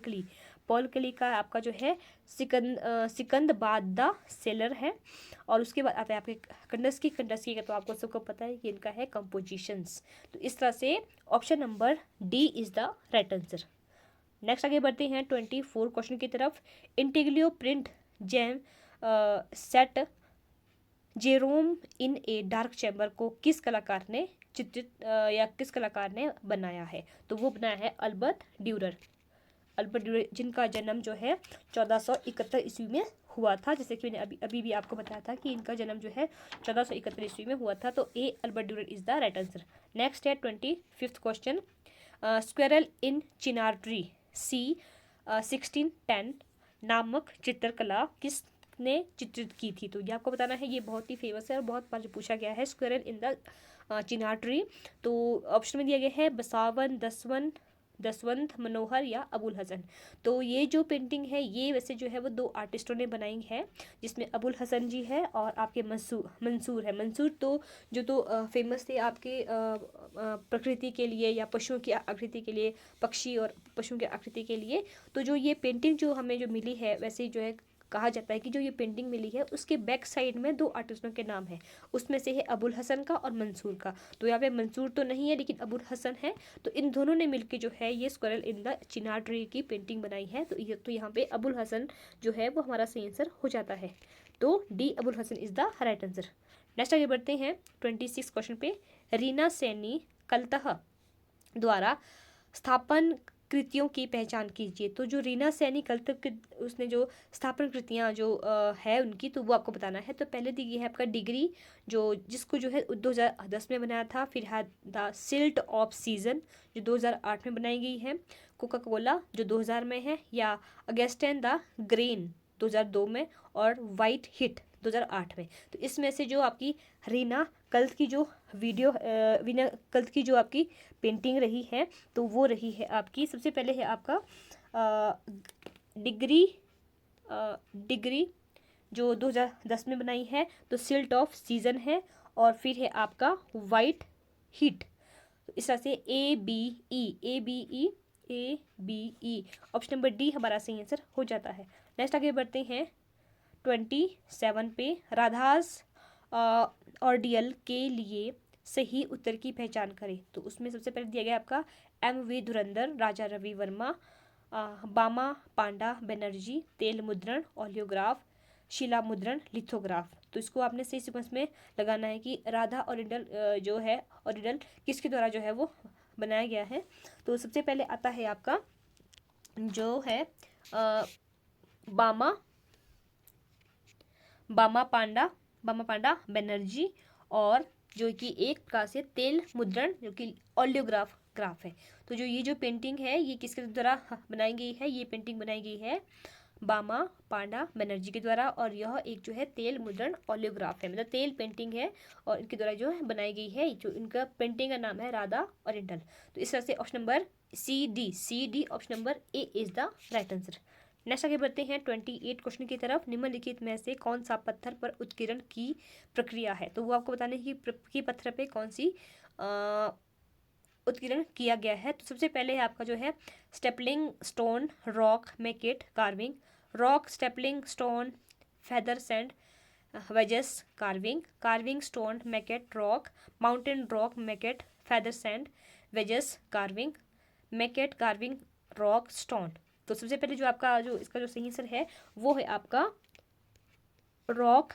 क्ली का आपका जो है सिकंदबाद द सेलर है। और उसके बाद आता है आपके कंडस्की का, तो आपको सबको पता है कि इनका है कंपोजिशंस। तो इस तरह से option number D is the right answer. Next आगे बढ़ते हैं 24 क्वेश्चन की तरफ। Intaglio print gem set Jerome in a dark chamber को किस कलाकार ने किस कलाकार ने बनाया है, तो वो बनाया है अल्बर्ट ड्यूरर, जिनका जन्म जो है 1471 ईस्वी में हुआ था। जैसे कि मैंने अभी भी आपको बताया था कि इनका जन्म जो है 1471 ईस्वी में हुआ था, तो A Albert Durer is the right answer. Next है 25th क्वेश्चन, स्क्वेरल इन चिनार ट्री सी 1610 नामक चित्रकला किसने चित्रित की थी, तो ये आपको बताना है। ये बहुत ही फेमस है और बहुत बार पूछा गया है, squirrel in the Chinar tree. तो ऑप्शन में दिया गया है बसावन, दसवंत मनोहर या अबुल हसन। तो ये जो पेंटिंग है ये वैसे जो है वो 2 आर्टिस्टों ने बनाई है, जिसमें अबुल हसन जी है और आपके मंसूर है। मंसूर तो फेमस थे आपके प्रकृति के लिए या पशुओं की आकृति के लिए, पक्षी और पशुओं की आकृति के लिए। तो जो ये पेंटिंग जो हमें जो मिली है, वैसे जो है कहा जाता है कि जो ये पेंटिंग मिली है उसके बैक साइड में 2 आर्टिस्टों के नाम है, उसमें से है अबुल हसन का और मंसूर का। तो यहाँ पे मंसूर तो नहीं है लेकिन अबुल हसन है, तो इन दोनों ने मिलकर जो है ये squirrel in the Chinar tree की पेंटिंग बनाई है। तो यहाँ पे अबुल हसन जो है वो हमारा सही आंसर हो जाता है, तो D Abul Hasan is the right answer. Next आगे बढ़ते हैं 26 क्वेश्चन पे। रीना सैनी कलतह द्वारा स्थापन कृतियों की पहचान कीजिए। तो जो रीना सैनी कलतह उसने जो स्थापन कृतियाँ जो है उनकी, तो वो आपको बताना है। तो पहले दी गई है आपका डिग्री, जिसको जो है 2010 में बनाया था। फिर है द सिल्ट ऑफ सीजन जो 2008 में बनाई गई है। कोका कोला जो 2000 में है, या अगेस्टन द ग्रेन 2002 में, और वाइट हिट 2008 में। तो इसमें से जो आपकी रीना कल्त की जो रीना कल्त की जो आपकी पेंटिंग रही है, तो वो रही है आपकी, सबसे पहले है आपका डिग्री जो 2010 में बनाई है, तो सिल्ट ऑफ सीजन है। और फिर है आपका वाइट हीट तो इस तरह से A B E option number D हमारा सही आंसर हो जाता है। नेक्स्ट आगे बढ़ते हैं 27 पे। राधास ऑर्डियल के लिए सही उत्तर की पहचान करें। तो उसमें सबसे पहले दिया गया आपका MV धुरंधर, राजा रवि वर्मा, बामा पांडा बनर्जी, तेल मुद्रण, ओलियोग्राफ, शिला मुद्रण, लिथोग्राफ। तो इसको आपने सही सीक्वेंस में लगाना है कि राधा ओरिजिनल जो है ओरिजिनल किसके द्वारा जो है वो बनाया गया है। तो सबसे पहले आता है आपका जो है बामा पांडा बनर्जी, और जो कि एक प्रकार से तेल मुद्रण जो कि ओलियोग्राफ ग्राफ है। तो जो ये जो पेंटिंग है ये किसके द्वारा बनाई गई है, ये पेंटिंग बनाई गई है बामा पांडा बनर्जी के द्वारा, और यह एक जो है तेल मुद्रण ओलियोग्राफ है, मतलब तेल पेंटिंग है और इनके द्वारा जो है बनाई गई है। जो इनका पेंटिंग का नाम है राधा ओरिएंटल। तो इस तरह से option number C D option number A is the right answer. Next आगे बढ़ते हैं 28 क्वेश्चन की तरफ। निम्नलिखित में से कौन सा पत्थर पर उत्कीर्ण की प्रक्रिया है। तो वो आपको बताने की पत्थर पे कौन सी उत्कीर्ण किया गया है। तो सबसे पहले है आपका जो है stapling stone, rock maquette carving, rock stapling stone feather sand wedges carving stone maquette rock, mountain rock maquette feather sand wedges carving, maquette carving rock stone. तो सबसे पहले जो आपका जो इसका जो सही आंसर है वो है आपका rock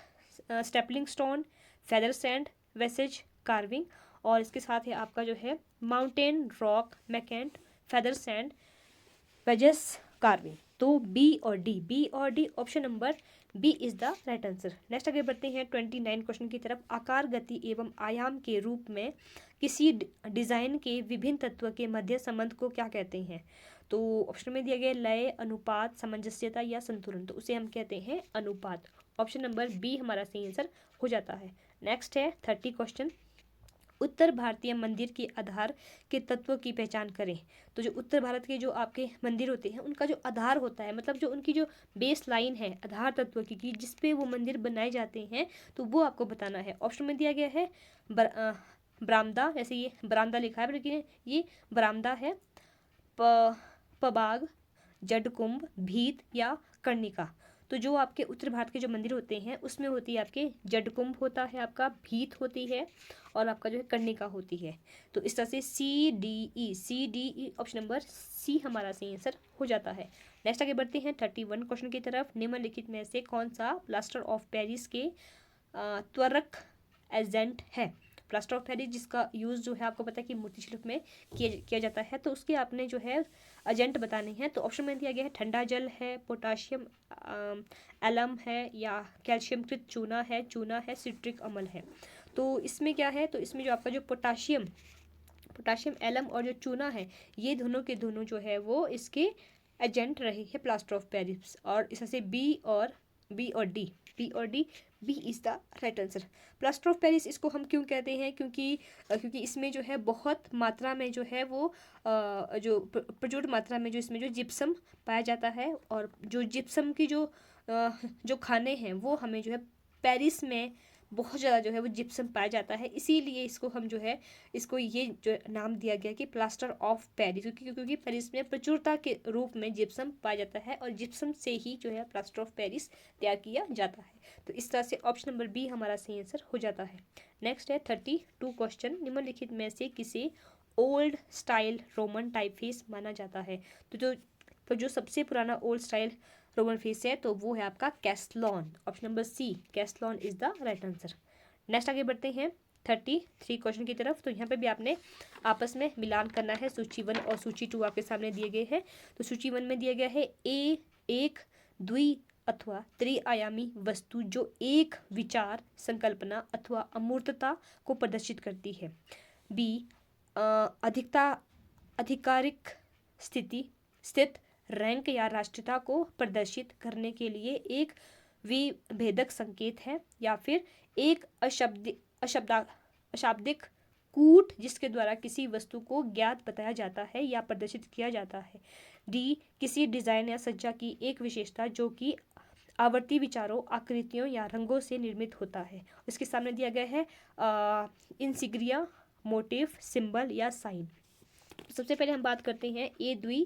stapling stone feather sand wedges carving, और इसके साथ है आपका जो है mountain rock maquette feather sand wedges carving. तो बी और D option number B is the right answer. Next आगे बढ़ते हैं 29 क्वेश्चन की तरफ। आकार, गति एवं आयाम के रूप में किसी डिजाइन के विभिन्न तत्व के मध्य संबंध को क्या कहते हैं। तो ऑप्शन में दिया गया लय, अनुपात, सामंजस्यता या संतुलन। तो उसे हम कहते हैं अनुपात। ऑप्शन नंबर बी हमारा सही आंसर हो जाता है। नेक्स्ट है 30 क्वेश्चन। उत्तर भारतीय मंदिर के आधार के तत्व की पहचान करें। तो जो उत्तर भारत के जो आपके मंदिर होते हैं उनका जो आधार होता है, मतलब जो उनकी जो बेस लाइन है आधार तत्व की जिस पे वो मंदिर बनाए जाते हैं, तो वो आपको बताना है। ऑप्शन में दिया गया है बरामदा, वैसे ये बरामदा लिखा है लेकिन ये बरामदा है, पबाग, जडकुंभ, भीत या कर्णिका। तो जो आपके उत्तर भारत के जो मंदिर होते हैं उसमें होती है आपके जडकुंभ होता है, आपका भीत होती है, और आपका जो है कर्णिका होती है। तो इस तरह से C D E option number C हमारा सही आंसर हो जाता है। नेक्स्ट आगे बढ़ते हैं 31 क्वेश्चन की तरफ। निम्नलिखित में से कौन सा प्लास्टर ऑफ पेरिस के त्वरक एजेंट है। प्लास्टर ऑफ पेरिस जिसका यूज़ जो है आपको पता है कि मूर्ति शिल्प में किया जाता है, तो उसके आपने जो है एजेंट बताने हैं। तो ऑप्शन में दिया गया है ठंडा जल है, पोटाशियम एलम है, या कैल्शियम कृत चूना है, सिट्रिक अम्ल है। तो इसमें क्या है, तो इसमें जो आपका जो पोटाशियम एलम और जो चूना है ये दोनों के दोनों जो है वो इसके एजेंट रहे हैं प्लास्टर ऑफ पेरिस। और इससे बी और D B is the right answer. Plaster of Paris इसको हम क्यों कहते हैं, क्योंकि इसमें जो है बहुत मात्रा में जो है वो जो प्रचुर मात्रा में जो इसमें जो जिप्सम पाया जाता है, और जो जिप्सम की जो खाने हैं वो हमें जो है पेरिस में बहुत ज़्यादा जो है वो जिप्सम पाया जाता है, इसीलिए इसको हम जो है इसको ये जो नाम दिया गया कि प्लास्टर ऑफ पेरिस, क्योंकि पेरिस में प्रचुरता के रूप में जिप्सम पाया जाता है और जिप्सम से ही जो है प्लास्टर ऑफ पेरिस तैयार किया जाता है। तो इस तरह से ऑप्शन नंबर बी हमारा सही आंसर हो जाता है। नेक्स्ट है 32 क्वेश्चन। निम्नलिखित में से किसे ओल्ड स्टाइल रोमन टाइपफेस माना जाता है। तो जो सबसे पुराना ओल्ड स्टाइल रोमन फेस है तो वो है आपका Caslon. Option number C Caslon is the right answer. Next आगे बढ़ते हैं 33 क्वेश्चन की तरफ। तो यहाँ पे भी आपने आपस में मिलान करना है। सूची 1 और सूची 2 आपके सामने दिए गए हैं। तो सूची 1 में दिया गया है एक द्वि अथवा त्रिआयामी वस्तु जो एक विचार, संकल्पना अथवा अमूर्तता को प्रदर्शित करती है। बी आधिकारिक स्थित रैंक या राष्ट्रीयता को प्रदर्शित करने के लिए एक विभेदक संकेत है, या फिर एक अशाब्दिक कूट जिसके द्वारा किसी वस्तु को ज्ञात बताया जाता है या प्रदर्शित किया जाता है। डी किसी डिजाइन या सज्जा की एक विशेषता जो कि आवर्ती विचारों, आकृतियों या रंगों से निर्मित होता है। इसके सामने दिया गया है इंसिग्निया, मोटिव, सिंबल या साइन। सबसे पहले हम बात करते हैं ए द्वि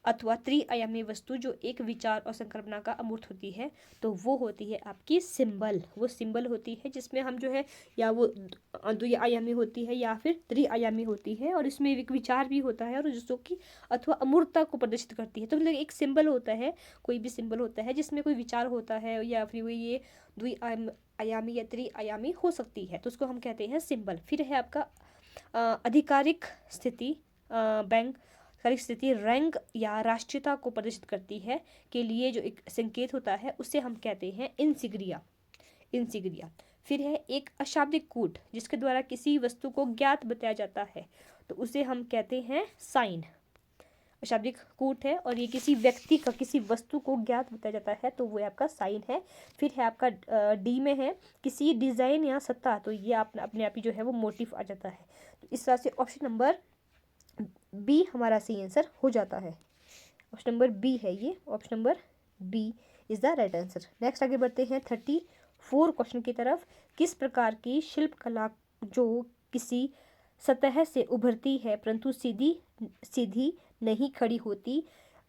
अथवा त्रिआयामी वस्तु जो एक विचार और संकल्पना का अमूर्त होती है, तो वो होती है आपकी सिंबल। वो सिंबल होती है जिसमें हम जो है या वो द्विआयामी होती है या फिर त्रिआयामी होती है, और इसमें एक विचार भी होता है और जिसको कि अथवा अमूर्तता को प्रदर्शित करती है। तो मतलब एक सिंबल होता है, कोई भी सिंबल होता है जिसमें कोई विचार होता है या फिर वो ये द्विआयामी या त्रिआयामी हो सकती है, तो उसको हम कहते हैं सिंबल। फिर है आपका आधिकारिक स्थिति, बैंक आधिकारिक स्थिति रैंक या राष्ट्रीयता को प्रदर्शित करती है के लिए जो एक संकेत होता है उसे हम कहते हैं इंसिग्रिया। इंसिग्रिया। फिर है एक अशाब्दिक कूट जिसके द्वारा किसी वस्तु को ज्ञात बताया जाता है, तो उसे हम कहते हैं साइन। अशाब्दिक कूट है और ये किसी व्यक्ति का किसी वस्तु को ज्ञात बताया जाता है, तो वो आपका साइन है। फिर है आपका डी में है किसी डिज़ाइन या सत्ता, तो ये अपने आप ही जो है वो मोटिव आ जाता है। तो इस तरह से ऑप्शन नंबर बी हमारा सही आंसर हो जाता है। ऑप्शन नंबर बी है ये, option number B is the right answer. Next आगे बढ़ते हैं 34 क्वेश्चन की तरफ। किस प्रकार की शिल्प कला जो किसी सतह से उभरती है परंतु सीधी सीधी नहीं खड़ी होती,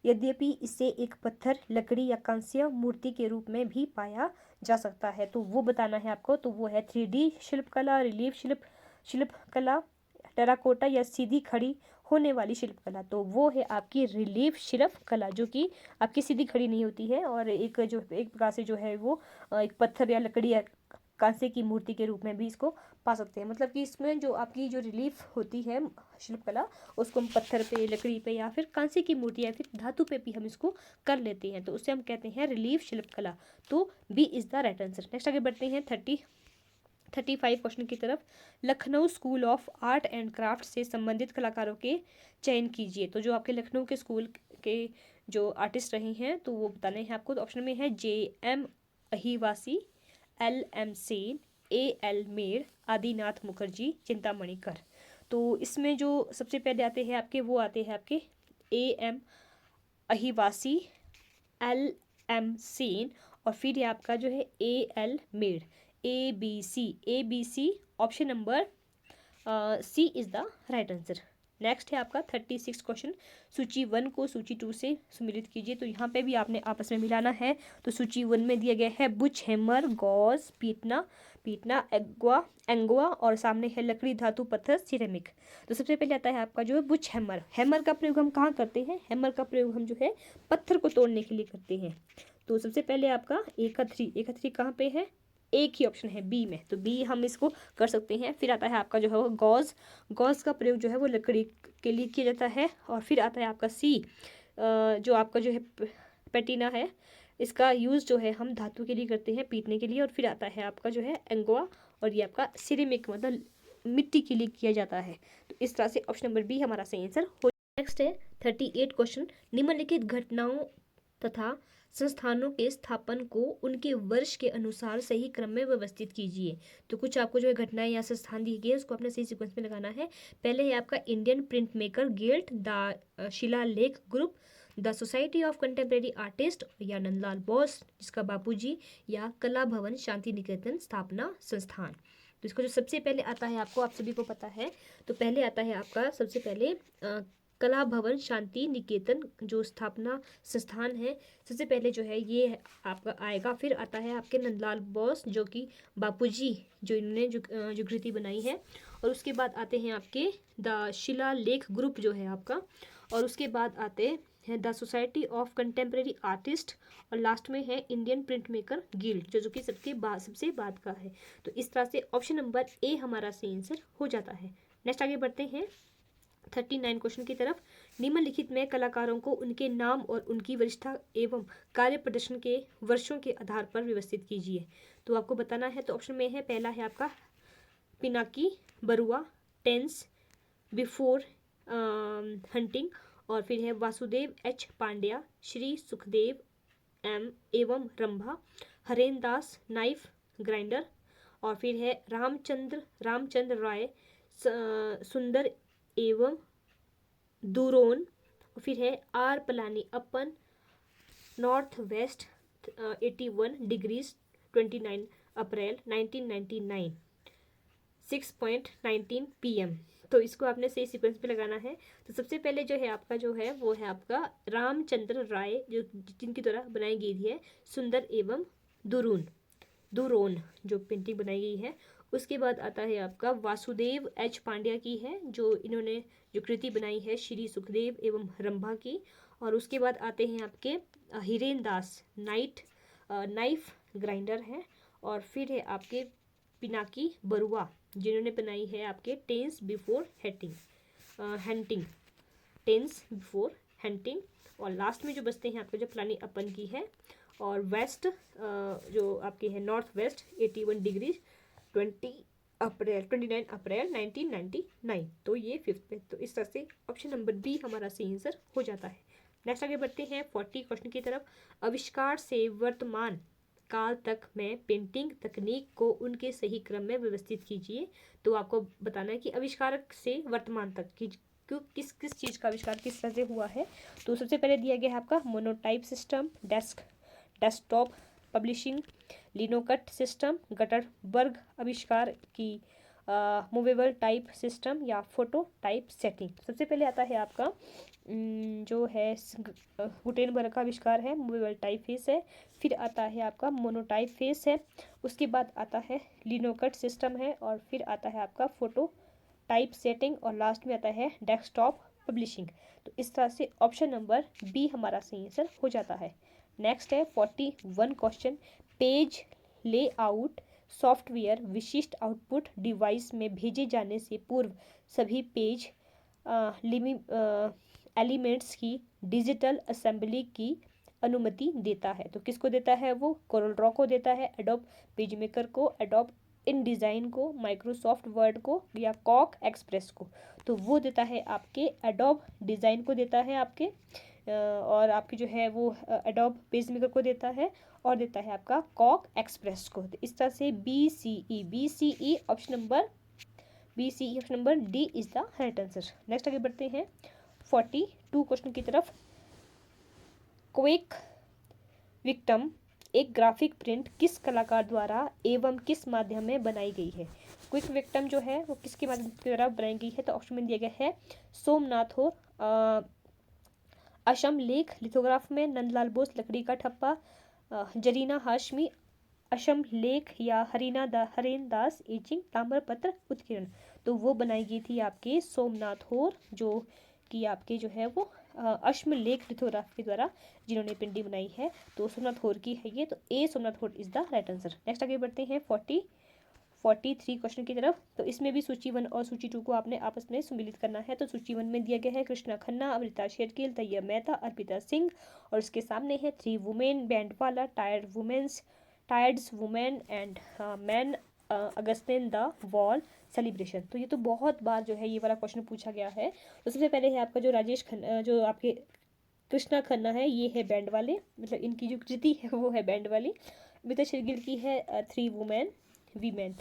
यद्यपि इसे एक पत्थर, लकड़ी या कांस्य मूर्ति के रूप में भी पाया जा सकता है, तो वो बताना है आपको। तो वो है 3D शिल्पकला, रिलीफ शिल्पकला, टेराकोटा या सीधी खड़ी होने वाली शिल्पकला। तो वो है आपकी रिलीफ शिल्पकला जो कि आपकी सीधी खड़ी नहीं होती है और एक प्रकार से जो है वो एक पत्थर या लकड़ी या कांसे की मूर्ति के रूप में भी इसको पा सकते हैं। मतलब कि इसमें जो आपकी जो रिलीफ होती है शिल्पकला, उसको हम पत्थर पे, लकड़ी पे या फिर कांसे की मूर्ति या फिर धातु पे भी हम इसको कर लेते हैं, तो उसे हम कहते हैं रिलीफ शिल्पकला। तो B is the right answer. Next आगे बढ़ते हैं 35 क्वेश्चन की तरफ। Lucknow school of art and craft से संबंधित कलाकारों के चयन कीजिए। तो जो आपके लखनऊ के स्कूल के जो आर्टिस्ट रहे हैं तो वो बताने हैं आपको। तो ऑप्शन में है JM Ahivasi, LM Sen, AL मेर, आदिनाथ मुखर्जी, चिंतामणि कर। तो इसमें जो सबसे पहले आते हैं आपके वो आते हैं आपके AM अहिवासी, LM सेन और फिर ये आपका जो है AL मेर। ABC option number C is the right answer. Next है आपका 36 क्वेश्चन। सूची 1 को सूची 2 से सम्मिलित कीजिए। तो यहाँ पे भी आपने आपस में मिलाना है। तो सूची 1 में दिया गया है बुच, हैमर, गॉज, पीटना, एंगुआ और सामने है लकड़ी, धातु, पत्थर, सिरेमिक। तो सबसे पहले आता है आपका जो है बुच हैमर। हैमर का प्रयोग हम कहाँ करते हैं? हैमर का प्रयोग हम जो है पत्थर को तोड़ने के लिए करते हैं। तो सबसे पहले आपका एकथरी कहाँ पे है? एक ही ऑप्शन है बी में, तो बी हम इसको कर सकते हैं। फिर आता है आपका जो है वो गॉज का प्रयोग जो है वो लकड़ी के लिए किया जाता है। और फिर आता है आपका सी, जो आपका जो है पेटिना है, इसका यूज़ जो है हम धातु के लिए करते हैं, पीटने के लिए। और फिर आता है आपका जो है एंगोआ और ये आपका सिरेमिक मतलब मिट्टी के लिए किया जाता है। तो इस तरह से ऑप्शन नंबर बी हमारा सही आंसर हो। नेक्स्ट है 38 क्वेश्चन। निम्नलिखित घटनाओं तथा संस्थानों के स्थापन को उनके वर्ष के अनुसार सही क्रम में व्यवस्थित कीजिए। तो कुछ आपको जो है घटनाएं या संस्थान दिए गए उसको अपने सही सीक्वेंस में लगाना है। पहले है आपका Indian print maker guild, the Shilalekh group, the society of contemporary artist या नंदलाल बोस जिसका बापूजी, या कला भवन शांति निकेतन स्थापना संस्थान। तो इसको जो सबसे पहले आता है आपको, आप सभी को पता है, तो पहले आता है आपका सबसे पहले कला भवन शांति निकेतन जो स्थापना संस्थान है, सबसे पहले जो है ये आपका आएगा। फिर आता है आपके नंदलाल बोस जो कि बापूजी जो इन्होंने जो कृति बनाई है। और उसके बाद आते हैं आपके द शिलालेख ग्रुप जो है आपका। और उसके बाद आते हैं the society of contemporary artist. और लास्ट में है इंडियन प्रिंट मेकर गिल्ड जो कि सबसे बाद का है। तो इस तरह से ऑप्शन नंबर ए हमारा सही आंसर हो जाता है। नेक्स्ट आगे बढ़ते हैं 39 क्वेश्चन की तरफ। निम्नलिखित में कलाकारों को उनके नाम और उनकी वरिष्ठता एवं कार्य प्रदर्शन के वर्षों के आधार पर व्यवस्थित कीजिए। तो आपको बताना है। तो ऑप्शन में है, पहला है आपका Pinaki Barua, tense, before hunting. और फिर है वासुदेव H पांड्या, श्री सुखदेव M एवं रंभा, हरेन दास नाइफ ग्राइंडर। और फिर है रामचंद्र राय, सुंदर एवं दूरोन। फिर है R पलानी अपन, नॉर्थ वेस्ट 81 डिग्रीज 29 अप्रैल 1999। 6:19 PM। तो इसको आपने सही सीक्वेंस पे लगाना है। तो सबसे पहले जो है आपका जो है वो है आपका रामचंद्र राय, जो जिनके द्वारा बनाई गई है सुंदर एवं दुरोन जो पेंटिंग बनाई गई है। उसके बाद आता है आपका वासुदेव एच पांड्या की है, जो इन्होंने जो कृति बनाई है श्री सुखदेव एवं रंभा की। और उसके बाद आते हैं आपके हिरेन दास नाइफ ग्राइंडर है। और फिर है आपके पिनाकी बरुआ, जिन्होंने बनाई है आपके हंटिंग टेंस बिफोर हंटिंग। और लास्ट में जो बचते हैं आपके जो प्लानी अपन की है, और वेस्ट जो आपके हैं नॉर्थ वेस्ट 81 डिग्री 29 अप्रैल 1999। तो ये फिफ्थ पे, तो इस तरह से ऑप्शन नंबर बी हमारा सही आंसर हो जाता है। नेक्स्ट आगे बढ़ते हैं 40 क्वेश्चन की तरफ। आविष्कार से वर्तमान काल तक में पेंटिंग तकनीक को उनके सही क्रम में व्यवस्थित कीजिए। तो आपको बताना है कि आविष्कार से वर्तमान तक की किस किस चीज़ का आविष्कार किस तरह से हुआ है। तो सबसे पहले दिया गया है आपका monotype system, desktop publishing, linocut system, Gutenberg आविष्कार की मूवेबल टाइप सिस्टम, या फोटो टाइप सेटिंग। सबसे पहले आता है आपका जो है गुटेनबर्ग का आविष्कार है, मूवेबल टाइप फेस है। फिर आता है आपका मोनोटाइप फेस है। उसके बाद आता है लिनोकट सिस्टम है। और फिर आता है आपका फोटो टाइप सेटिंग। और लास्ट में आता है डेस्कटॉप पब्लिशिंग। तो इस तरह से ऑप्शन नंबर बी हमारा सही आंसर हो जाता है। नेक्स्ट है 41 क्वेश्चन। पेज लेआउट सॉफ्टवेयर विशिष्ट आउटपुट डिवाइस में भेजे जाने से पूर्व सभी पेज एलिमेंट्स की डिजिटल असेंबली की अनुमति देता है। तो किसको देता है वो? कोरल ड्रॉ को देता है, एडोब पेज मेकर को, एडोब इन डिज़ाइन को, माइक्रोसॉफ्ट वर्ड को, या कॉक एक्सप्रेस को। तो वो देता है आपके एडोब डिज़ाइन को देता है आपके और आपके जो है वो एडोब पेज मेकर को देता है, और देता है आपका कॉक एक्सप्रेस को। तो इस तरह से BCE option number D is the right answer. Next आगे बढ़ते हैं 42 क्वेश्चन की तरफ। क्विक विक्टम एक ग्राफिक प्रिंट किस कलाकार द्वारा एवं किस माध्यम में बनाई गई है? क्विक विक्टम जो है वो किसके माध्यम के द्वारा बनाई गई है? तो ऑप्शन में दिया गया है सोमनाथ हो, असम लेख लिथोग्राफ में, नंदलाल बोस लकड़ी का ठप्पा, जरीना हाशमी असम लेख, या हरेन दास एचिंग ताम्रपत्र उत्कीर्ण। तो वो बनाई गई थी आपके सोमनाथ होर, जो कि आपके जो है वो अश्म लेख लिथोग्राफ के द्वारा जिन्होंने पेंटिंग बनाई है। तो सोमनाथ होर की है ये, तो ए सोमनाथ होर is the right answer. Next आगे बढ़ते हैं 43 क्वेश्चन की तरफ। तो इसमें भी सूची 1 और सूची 2 को आपने आपस में सम्मिलित करना है। तो सूची 1 में दिया गया है कृष्णा खन्ना, अमृता शेरगिल, तैयब मेहता, अर्पिता सिंह, और उसके सामने है 3 वुमेन बैंड वाला, tired women and man Augustine the wall celebration. तो ये तो बहुत बार जो है ये वाला क्वेश्चन पूछा गया है। तो सबसे पहले है आपका जो राजेश खन्ना, जो आपके कृष्णा खन्ना है, ये है बैंड वाले, मतलब इनकी जो कृति है वो है बैंड वाली। अमृता शेरगिल की है 3 वीमेन।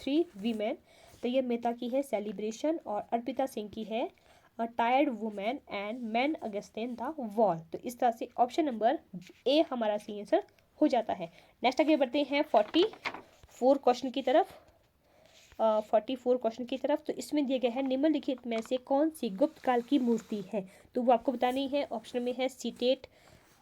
तैयब मेहता की है सेलिब्रेशन, और अर्पिता सिंह की है tired women and man against the wall. तो इस तरह से ऑप्शन नंबर ए हमारा सही आंसर हो जाता है। नेक्स्ट आगे बढ़ते हैं 44 क्वेश्चन की तरफ। 44 क्वेश्चन की तरफ। तो इसमें दिया गया है निम्नलिखित में से कौन सी गुप्त काल की मूर्ति है? तो वो आपको बतानी है। ऑप्शन में है CTET,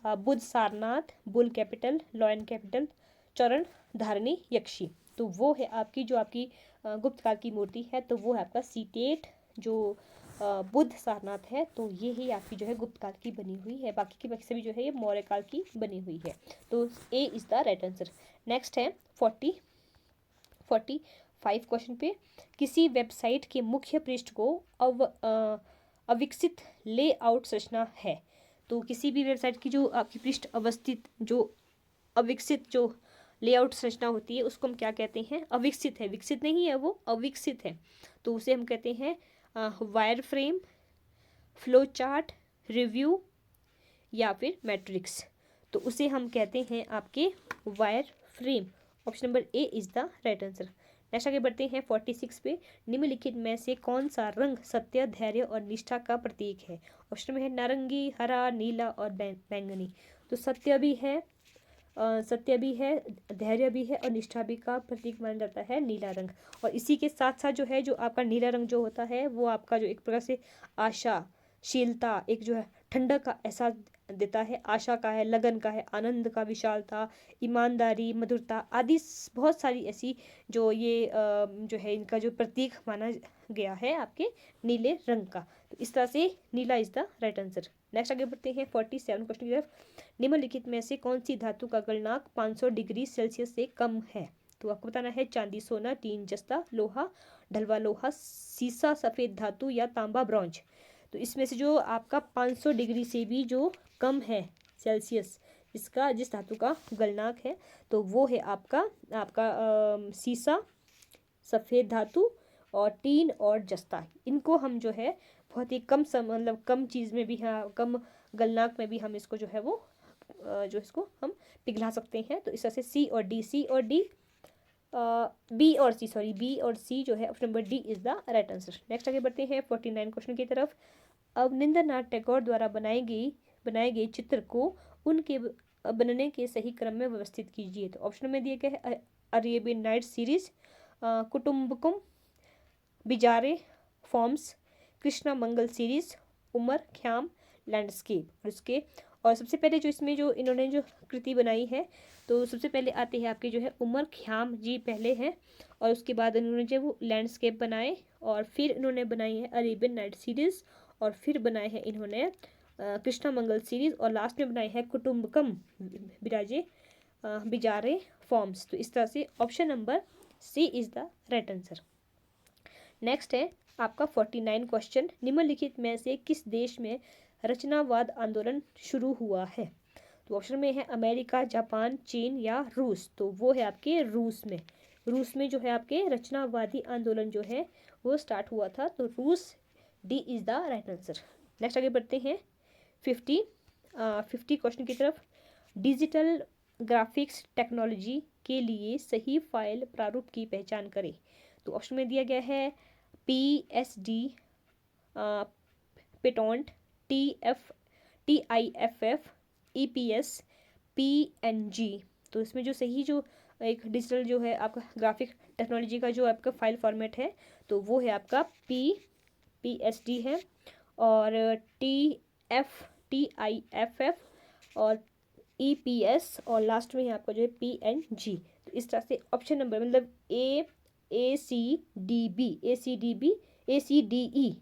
Buddha Sarnath, bull capital, lion capital, चरण धारणी यक्षी। तो वो है आपकी जो आपकी गुप्त काल की मूर्ति है, तो वो है आपका सीटेट, जो बुद्ध सारनाथ है। तो ये ही आपकी जो है गुप्त काल की बनी हुई है। बाकी की सभी जो है ये मौर्य काल की बनी हुई है। तो A is the right answer. Next है 45 क्वेश्चन पे। किसी वेबसाइट के मुख्य पृष्ठ को अविकसित लेआउट संरचना है। तो किसी भी वेबसाइट की जो आपकी पृष्ठ अवस्थित जो अविकसित जो लेआउट संरचना होती है उसको हम क्या कहते हैं? अविकसित है, विकसित नहीं है, वो अविकसित है। तो उसे हम कहते हैं wire frame, flow chart, review, या फिर मैट्रिक्स। तो उसे हम कहते हैं आपके wire frame. Option number A is the right answer. Next आगे बढ़ते हैं 46 पे। निम्नलिखित में से कौन सा रंग सत्य, धैर्य और निष्ठा का प्रतीक है? ऑप्शन में है नारंगी, हरा, नीला और बैंगनी। तो सत्य भी है, सत्य भी है, धैर्य भी है और निष्ठा भी का प्रतीक माना जाता है नीला रंग। और इसी के साथ साथ जो है जो आपका नीला रंग जो होता है वो आपका जो एक प्रकार से आशाशीलता, एक जो है ठंडक का एहसास देता है, आशा का है, लगन का है, आनंद का, विशालता, ईमानदारी, मधुरता आदि बहुत सारी ऐसी जो ये जो है इनका जो प्रतीक माना गया है आपके नीले रंग का। तो इस तरह से नीला is the right answer. Next आगे बढ़ते हैं 47 क्वेश्चन की तरफ। निम्नलिखित में से कौन सी धातु का गलनांक 500 डिग्री सेल्सियस से कम है? तो आपको बताना है चांदी, सोना, टीन, जस्ता, लोहा, ढलवा लोहा, सीसा, सफेद धातु या तांबा, ब्रॉन्ज। तो इसमें से जो आपका 500 डिग्री से भी जो कम है सेल्सियस, जिस धातु का गलनांक है, तो वो है आपका सीसा, सफ़ेद धातु और टीन और जस्ता। इनको हम जो है बहुत ही कम मतलब कम चीज़ में भी, हाँ, कम गलनांक में भी हम इसको जो है वो जो इसको हम पिघला सकते हैं। तो इस तरह से बी और सी जो है option number D is the right answer. Next आगे बढ़ते हैं 49 क्वेश्चन की तरफ। अवनिंद्रनाथ टैगोर द्वारा बनाए गए चित्र को उनके बनने के सही क्रम में व्यवस्थित कीजिए। तो ऑप्शन में दिए गए हैं Arabian night series, Kutumbakam, bizarre forms, Krishna Mangal series, Omar Khayyam landscape. और सबसे पहले जो इसमें जो इन्होंने जो कृति बनाई है, तो सबसे पहले आते हैं आपके जो है उमर ख्याम जी पहले हैं, और उसके बाद इन्होंने जो वो लैंडस्केप बनाए, और फिर इन्होंने बनाई है अरेबियन नाइट सीरीज, और फिर बनाए हैं इन्होंने कृष्णा मंगल सीरीज, और लास्ट में बनाए हैं कुटुम्बकम बिजारे फॉर्म्स। तो इस तरह से option number C is the right answer. Next है आपका 49 क्वेश्चन। निम्नलिखित में से किस देश में रचनावाद आंदोलन शुरू हुआ है? तो ऑप्शन में है अमेरिका, जापान, चीन या रूस। तो वो है आपके रूस में जो है आपके रचनावादी आंदोलन जो है वो स्टार्ट हुआ था। तो रूस, D is the right answer. Next आगे बढ़ते हैं 50 क्वेश्चन की तरफ। डिजिटल ग्राफिक्स टेक्नोलॉजी के लिए सही फाइल प्रारूप की पहचान करें। तो ऑप्शन में दिया गया है PSD, पेटोंट, TIFF, EPS, PNG। तो इसमें जो सही जो एक डिजिटल जो है आपका ग्राफिक टेक्नोलॉजी का जो आपका फाइल फॉर्मेट है, तो वो है आपका PSD है, और TIFF और EPS, और लास्ट में है आपका जो है PNG। तो इस तरह से ऑप्शन नंबर मतलब ACDE,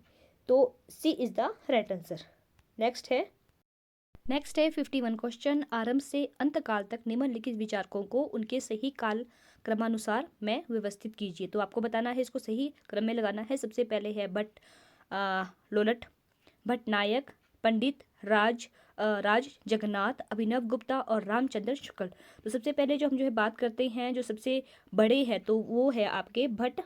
तो C is the right answer. Next है 51 क्वेश्चन। आरंभ से अंत काल तक निम्नलिखित विचारकों को उनके सही काल क्रमानुसार में व्यवस्थित कीजिए। तो आपको बताना है, इसको सही क्रम में लगाना है। सबसे पहले है लोलट, भट्टनायक, पंडित, राज जगन्नाथ, अभिनव गुप्ता और रामचंद्र शुक्ल। तो सबसे पहले जो हम जो है बात करते हैं, जो सबसे बड़े हैं, तो वो है आपके भट्ट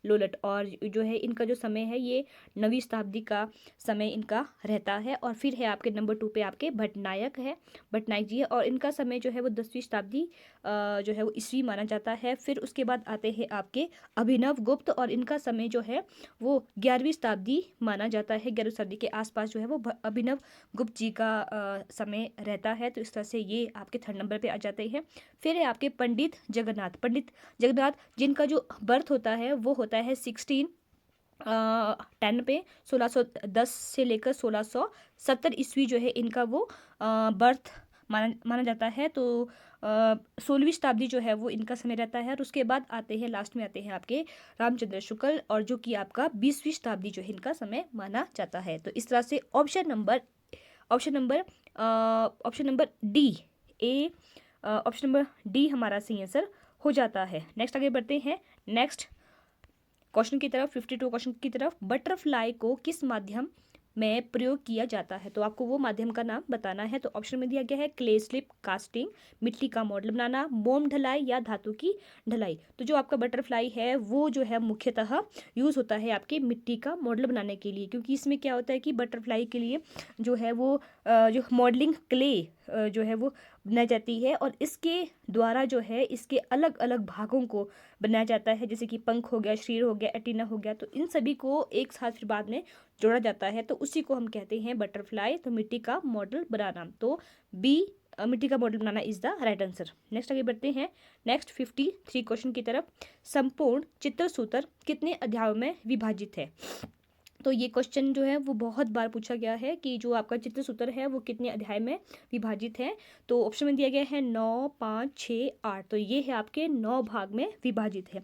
लोलट, और जो है इनका जो समय है ये 9वीं शताब्दी का समय इनका रहता है। और फिर है आपके नंबर 2 पे आपके भट्टनायक जी है, और इनका समय जो है वो 10वीं शताब्दी जो है वो ईस्वी माना जाता है। फिर उसके बाद आते हैं आपके अभिनव गुप्त, और इनका समय जो है वो 11वीं शताब्दी माना जाता है। 11वीं शताब्दी के आसपास जो है वो अभिनव गुप्त जी का समय रहता है। तो इस तरह से ये आपके 3rd नंबर पे आ जाते हैं। फिर है आपके पंडित जगन्नाथ जिनका जो बर्थ होता है वो होता है 1610 पे, 1610 से लेकर 1670 ईस्वी जो है इनका वो बर्थ माना जाता है। तो 16वीं शताब्दी जो है वो इनका समय रहता है। और उसके बाद आते हैं, लास्ट में आते हैं आपके रामचंद्र शुक्ल, और जो कि आपका 20वीं शताब्दी जो है इनका समय माना जाता है। तो इस तरह से ऑप्शन नंबर डी हमारा सही आंसर हो जाता है। नेक्स्ट आगे बढ़ते हैं नेक्स्ट क्वेश्चन की तरफ, 52 क्वेश्चन की तरफ। बटरफ्लाई को किस माध्यम में प्रयोग किया जाता है? तो आपको वो माध्यम का नाम बताना है। तो ऑप्शन में दिया गया है क्ले स्लिप कास्टिंग, मिट्टी का मॉडल बनाना, मोम ढलाई या धातु की ढलाई। तो जो आपका बटरफ्लाई है वो जो है मुख्यतः यूज़ होता है आपके मिट्टी का मॉडल बनाने के लिए, क्योंकि इसमें क्या होता है कि बटरफ्लाई के लिए जो है वो जो मॉडलिंग क्ले जो है वो बनाई जाती है, और इसके द्वारा जो है इसके अलग अलग भागों को बनाया जाता है, जैसे कि पंख हो गया, शरीर हो गया, एंटीना हो गया। तो इन सभी को एक साथ फिर बाद में जोड़ा जाता है, तो उसी को हम कहते हैं बटरफ्लाई। तो मिट्टी का मॉडल बनाना, तो बी मिट्टी का model banana is the right answer. Next आगे बढ़ते हैं नेक्स्ट 53 क्वेश्चन की तरफ। संपूर्ण चित्रसूत्र कितने अध्यायों में विभाजित है? तो ये क्वेश्चन जो है वो बहुत बार पूछा गया है कि जो आपका चित्रसूत्र है वो कितने अध्याय में विभाजित है। तो ऑप्शन में दिया गया है 9, 5, 6, 8। तो ये है आपके 9 भाग में विभाजित है।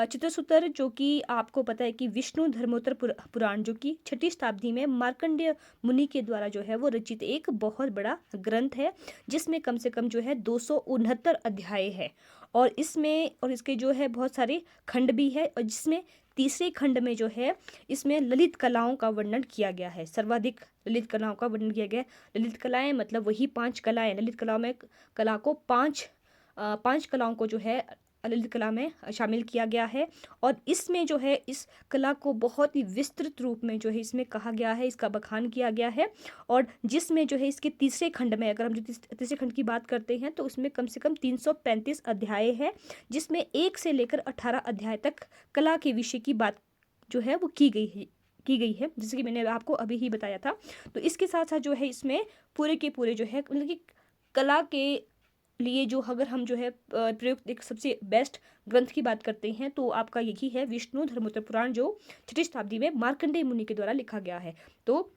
चित्रसूत्र जो कि आपको पता है कि विष्णु धर्मोत्तर पुराण जो कि 6ठी शताब्दी में मार्कंडेय मुनि के द्वारा जो है वो रचित एक बहुत बड़ा ग्रंथ है, जिसमें कम से कम जो है 269 अध्याय है। और इसके जो है बहुत सारे खंड भी है, और जिसमें तीसरे खंड में जो है इसमें ललित कलाओं का वर्णन किया गया है। सर्वाधिक ललित कलाओं का वर्णन किया गया है। ललित कलाएं मतलब वही 5 कलाएं। ललित कलाओं में कला को पांच कलाओं को जो है ललित कला में शामिल किया गया है। और इसमें जो है इस कला को बहुत ही विस्तृत रूप में जो है इसमें कहा गया है, इसका बखान किया गया है। और जिसमें जो है इसके तीसरे खंड में, अगर हम जो तीसरे खंड की बात करते हैं तो उसमें कम से कम 335 अध्याय है, जिसमें 1 से लेकर 18 अध्याय तक कला के विषय की बात जो है वो की गई है, जैसे कि मैंने आपको अभी ही बताया था। तो इसके साथ साथ जो है इसमें पूरे के पूरे जो है मतलब कि कला के लिए जो अगर हम जो है प्रयुक्त एक सबसे बेस्ट ग्रंथ की बात करते हैं तो आपका यही है विष्णु धर्मोत्तर पुराण, जो 6ठी शताब्दी में मार्कंडेय मुनि के द्वारा लिखा गया है। तो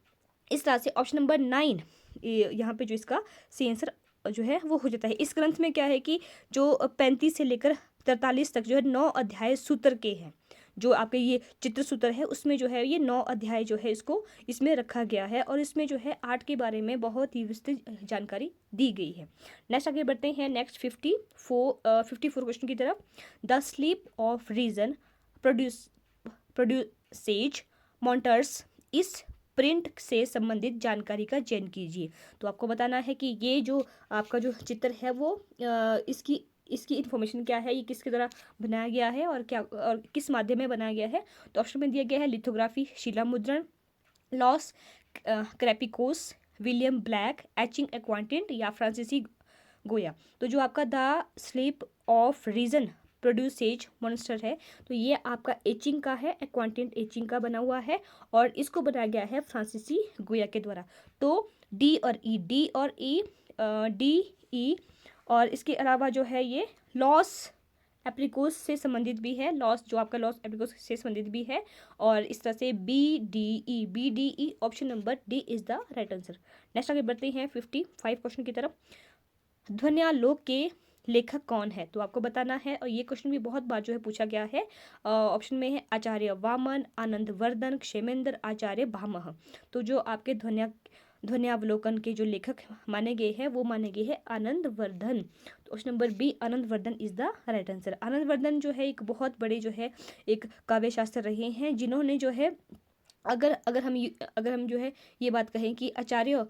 इस तरह से ऑप्शन नंबर 9 यहाँ पे जो इसका सी आंसर जो है वो हो जाता है। इस ग्रंथ में क्या है कि जो 35 से लेकर 43 तक जो है 9 अध्याय सूत्र के हैं। जो आपके ये चित्र सूत्र है उसमें जो है ये 9 अध्याय जो है इसको इसमें रखा गया है, और इसमें जो है आर्ट के बारे में बहुत ही विस्तृत जानकारी दी गई है। नेक्स्ट आगे बढ़ते हैं नेक्स्ट 54 क्वेश्चन की तरफ। The sleep of reason produces monsters इस प्रिंट से संबंधित जानकारी का चयन कीजिए। तो आपको बताना है कि ये जो आपका जो चित्र है वो इसकी इन्फॉर्मेशन क्या है, ये किसके द्वारा बनाया गया है और किस माध्यम में बनाया गया है। तो ऑप्शन में दिया गया है लिथोग्राफी, शिला मुद्रण, Los Caprichos, William Blake, etching aquatint या फ्रांसीसी गोया। तो जो आपका the sleep of reason produces monster है तो ये आपका एचिंग का है, एक्वांटिंट एचिंग का बना हुआ है, और इसको बनाया गया है फ्रांसीसी गोया के द्वारा। तो डी ई और इसके अलावा जो है ये लॉस एप्रिकोस से संबंधित भी है, लॉस एप्रिकोस से संबंधित भी है। और इस तरह से B D E option number D is the right answer. Next आगे बढ़ते हैं 55 क्वेश्चन की तरफ। ध्वन्यालोक के लेखक कौन है? तो आपको बताना है, और ये क्वेश्चन भी बहुत बार जो है पूछा गया है। ऑप्शन में है आचार्य वामन, आनंद वर्धन, क्षेमेंद्र, आचार्य भामह। तो जो आपके ध्वन्यावलोकन के जो लेखक माने गए हैं वो माने गए हैं आनंद वर्धन। तो option number B Anand Vardhan is the right answer. Anand Vardhan जो है एक बहुत बड़े जो है एक काव्य शास्त्र रहे हैं, जिन्होंने जो है अगर हम जो है ये बात कहें कि आचार्य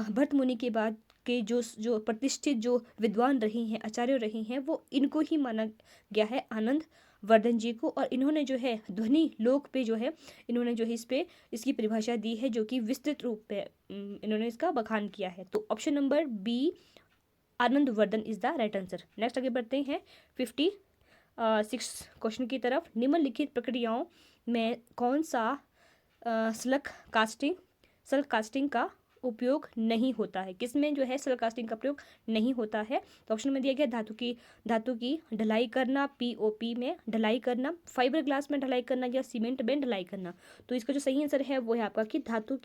भट्ट मुनि के बाद के जो प्रतिष्ठित जो विद्वान रहे हैं, आचार्य रहे हैं, वो इनको ही माना गया है, आनंद वर्धन जी को। और इन्होंने जो है ध्वनि लोक पे जो है इन्होंने जो है इस पे इसकी परिभाषा दी है, जो कि विस्तृत रूप पे इन्होंने इसका बखान किया है। तो option number B Anand Vardhan is the right answer. Next आगे बढ़ते हैं 56 क्वेश्चन की तरफ। निम्नलिखित प्रक्रियाओं में कौन सा स्लग कास्टिंग का उपयोग नहीं होता है? किसमें जो है स्लग कास्टिंग का प्रयोग नहीं होता है? तो ऑप्शन में दिया गया धातु की ढलाई करना, पीओपी में ढलाई करना, फाइबर ग्लास में ढलाई करना, या सीमेंट में ढलाई करना। तो इसका जो सही आंसर है वो है आपका कि धातु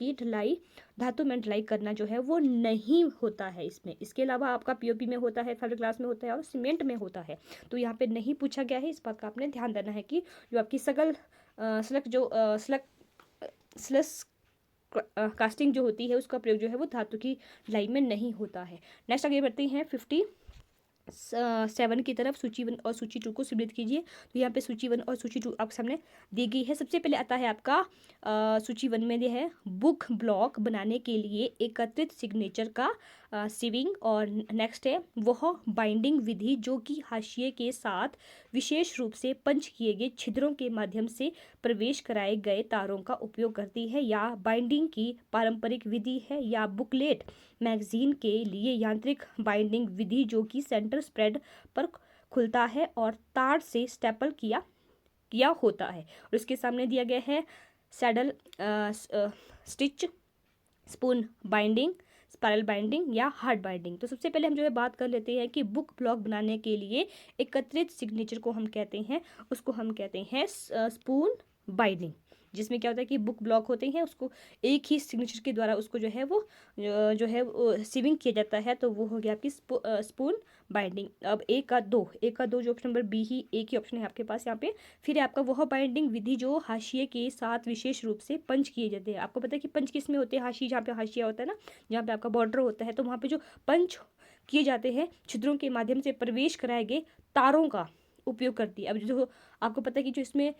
में ढलाई करना जो है वो नहीं होता है इसमें। इसके अलावा आपका पीओपी में होता है, फाइबर ग्लास में होता है और सीमेंट में होता है। तो यहाँ पे नहीं पूछा गया है, इस बात का आपने ध्यान देना है कि जो आपकी स्लग कास्टिंग जो होती है उसका प्रयोग जो है वो धातु की ढलाई में नहीं होता है। नेक्स्ट आगे बढ़ते हैं 57 की तरफ। सूची 1 और सूची 2 को सम्मिलित कीजिए। तो यहाँ पे सूची 1 और सूची 2 आपके सामने दी गई है। सबसे पहले आता है आपका सूची 1 में यह है बुक ब्लॉक बनाने के लिए एकत्रित सिग्नेचर का सीविंग, और नेक्स्ट है वह बाइंडिंग विधि जो कि हाशिए के साथ विशेष रूप से पंच किए गए छिद्रों के माध्यम से प्रवेश कराए गए तारों का उपयोग करती है, या बाइंडिंग की पारंपरिक विधि है, या बुकलेट मैगजीन के लिए यांत्रिक बाइंडिंग विधि जो कि सेंटर स्प्रेड पर खुलता है और तार से स्टेपल किया होता है। और इसके सामने दिया गया है saddle stitch, spoon spiral binding या हार्ड बाइंडिंग। तो सबसे पहले हम जो है बात कर लेते हैं कि बुक ब्लॉक बनाने के लिए एकत्रित सिग्नेचर को हम कहते हैं, उसको हम कहते हैं स्पून बाइंडिंग, जिसमें क्या होता है कि बुक ब्लॉक होते हैं, उसको एक ही सिग्नेचर के द्वारा उसको जो है वो सीविंग किया जाता है, तो वो हो गया आपकी स्पून बाइंडिंग। अब एक का दो जो ऑप्शन नंबर बी ही एक ही ऑप्शन है आपके पास यहाँ पे। फिर है आपका वह बाइंडिंग विधि जो हाशिए के साथ विशेष रूप से पंच किए जाते हैं। आपको पता है कि पंच किस में होते हैं, हाशिए जहाँ पे हाशिया होता है ना, जहाँ पे आपका बॉर्डर होता है, तो वहाँ पे जो पंच किए जाते हैं छिद्रों के माध्यम से प्रवेश कराए गए तारों का उपयोग करती है। अब जो आपको पता है कि जो इसमें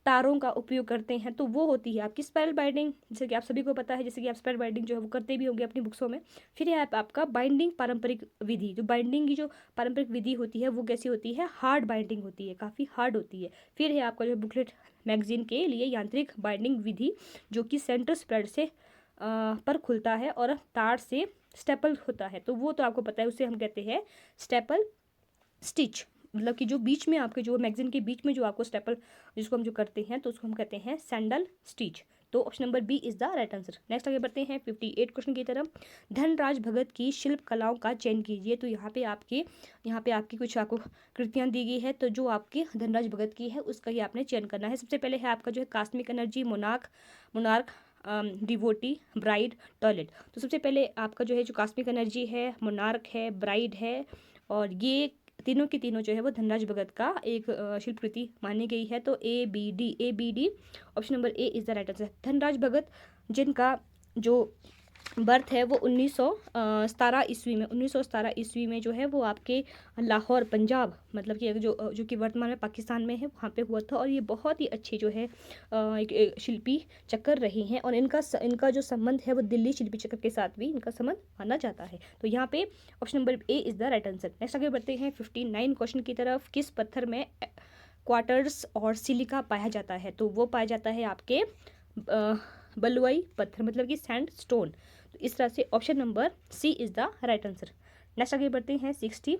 तारों का उपयोग करते हैं तो वो होती है आपकी स्पाइरल बाइंडिंग, जैसे कि आप सभी को पता है, जैसे कि आप स्पाइरल बाइंडिंग जो है वो करते भी होंगे अपनी बुक्सों में। फिर है आपका बाइंडिंग पारंपरिक विधि, जो बाइंडिंग की जो पारंपरिक विधि होती है वो कैसी होती है, हार्ड बाइंडिंग होती है, काफ़ी हार्ड होती है। फिर है आपका जो बुकलेट मैगजीन के लिए यांत्रिक बाइंडिंग विधि, जो कि सेंटर स्प्रेड से पर खुलता है और तार से स्टेपल होता है, तो वो तो आपको पता है, उसे हम कहते हैं स्टेपल स्टिच। मतलब कि जो बीच में आपके जो मैगजीन के बीच में जो आपको स्टेपल जिसको हम जो करते हैं तो उसको हम कहते हैं सैंडल स्टिच। तो option number B is the right answer. Next आगे बढ़ते हैं 58 क्वेश्चन की तरफ। धनराज भगत की शिल्प कलाओं का चयन कीजिए। तो यहाँ पे आपकी कुछ आपको कृतियाँ दी गई है, तो जो आपकी धनराज भगत की है उसका ही आपने चयन करना है। सबसे पहले है आपका जो है cosmic energy, monarch, devotee, bride, toilet. तो सबसे पहले आपका जो है जो कॉस्मिक एनर्जी है, मोनार्क है, ब्राइड है, और ये तीनों की तीनों जो है वो धनराज भगत का एक शिल्प कृति मानी गई है। तो A B D option number A is the right answer. Dhanraj Bhagat जिनका जो बर्थ है वो 1917 ईस्वी में जो है वो आपके लाहौर पंजाब, मतलब कि जो कि वर्तमान में पाकिस्तान में है, वहाँ पे हुआ था। और ये बहुत ही अच्छे जो है एक शिल्पी चक्र रहे हैं, और इनका जो संबंध है वो दिल्ली शिल्पी चक्र के साथ भी इनका संबंध माना जाता है। तो यहाँ पे option number A is the right answer. Next आगे बढ़ते हैं 59 क्वेश्चन की तरफ। किस पत्थर में क्वार्टर्स और सिलिका पाया जाता है? तो वो पाया जाता है आपके बलुई पत्थर, मतलब कि सैंड स्टोन। तो इस तरह से option number C is the right answer. Next आगे बढ़ते हैं 60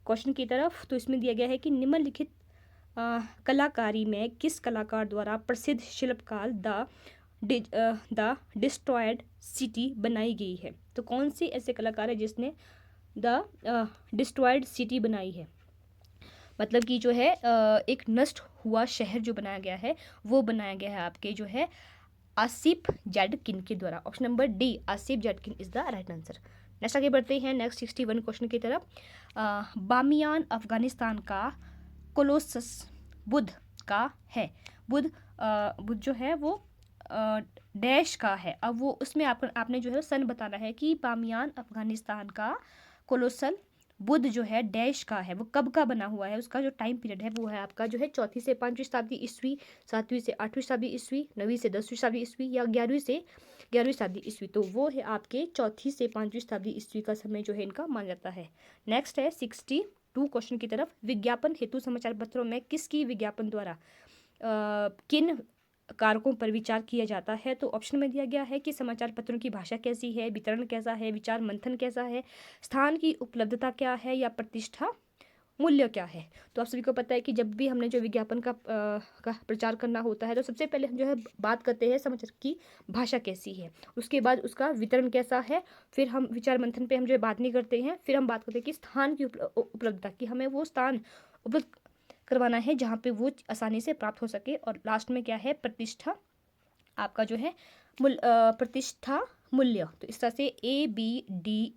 क्वेश्चन की तरफ। तो इसमें दिया गया है कि निम्नलिखित कलाकारी में किस कलाकार द्वारा प्रसिद्ध शिल्पकार द डिस्ट्रॉयड सिटी बनाई गई है? तो कौन से ऐसे कलाकार है जिसने द डिस्ट्रॉयड सिटी बनाई है? मतलब कि जो है एक नष्ट हुआ शहर जो बनाया गया है वो बनाया गया है आपके जो है आसिफ जैडकिन के द्वारा। Option number D Ossip Zadkine is the right answer. Next आगे बढ़ते हैं नेक्स्ट 61 क्वेश्चन की तरफ। बामियान अफगानिस्तान का कोलोसस बुद्ध का है। बुद्ध जो है वो डैश का है। अब वो उसमें आपने जो है सन बताना है कि बामियान अफगानिस्तान का कोलोसल बुद्ध जो है डैश का है, वो कब का बना हुआ है, उसका जो टाइम पीरियड है वो है आपका जो है 4वीं से 5वीं शताब्दी ईस्वी, 7वीं से 8वीं शताब्दी ईस्वी, 9वीं से 10वीं शताब्दी ईस्वी, या 11वीं से 11वीं शताब्दी ईस्वी। तो वो है आपके 4वीं से 5वीं शताब्दी ईस्वी का समय जो है इनका माना जाता है। नेक्स्ट है 62 क्वेश्चन की तरफ। विज्ञापन हेतु समाचार पत्रों में किसकी विज्ञापन द्वारा किन कारकों पर विचार किया जाता है? तो ऑप्शन में दिया गया है कि समाचार पत्रों की भाषा कैसी है, वितरण कैसा है, विचार मंथन कैसा है, स्थान की उपलब्धता क्या है, या प्रतिष्ठा मूल्य क्या है। तो आप सभी को पता है कि जब भी हमने जो विज्ञापन का प्रचार करना होता है तो सबसे पहले हम जो है बात करते हैं समाचार की भाषा कैसी है, उसके बाद उसका वितरण कैसा है, फिर हम विचार मंथन पे हम जो है बात नहीं करते हैं, फिर हम बात करते हैं कि स्थान की उपलब्धता, कि हमें वो स्थान उपलब्ध करवाना है जहाँ पे वो आसानी से प्राप्त हो सके, और लास्ट में क्या है प्रतिष्ठा आपका जो है प्रतिष्ठा मूल्य। तो इस तरह से ए बी डी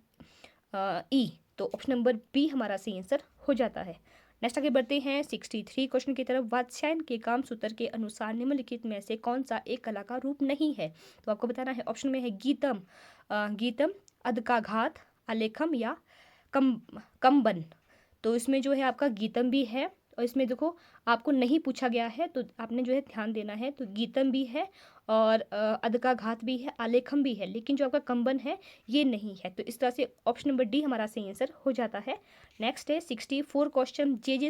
ई, तो ऑप्शन नंबर बी हमारा सही आंसर हो जाता है। नेक्स्ट आगे बढ़ते हैं 63 क्वेश्चन की तरफ। वात्स्यायन के काम सूत्र के अनुसार निम्नलिखित में से कौन सा एक कला का रूप नहीं है? तो आपको बताना है। ऑप्शन में है गीतम, अधकाघात, आलेखम, या कंबन। तो इसमें जो है आपका गीतम भी है, और इसमें देखो आपको नहीं पूछा गया है तो आपने जो है ध्यान देना है। तो गीतम भी है, और अधकाघात भी है, आलेखम भी है, लेकिन जो आपका कंबन है ये नहीं है। तो इस तरह से ऑप्शन नंबर डी हमारा सही आंसर हो जाता है। नेक्स्ट है 64 question. J J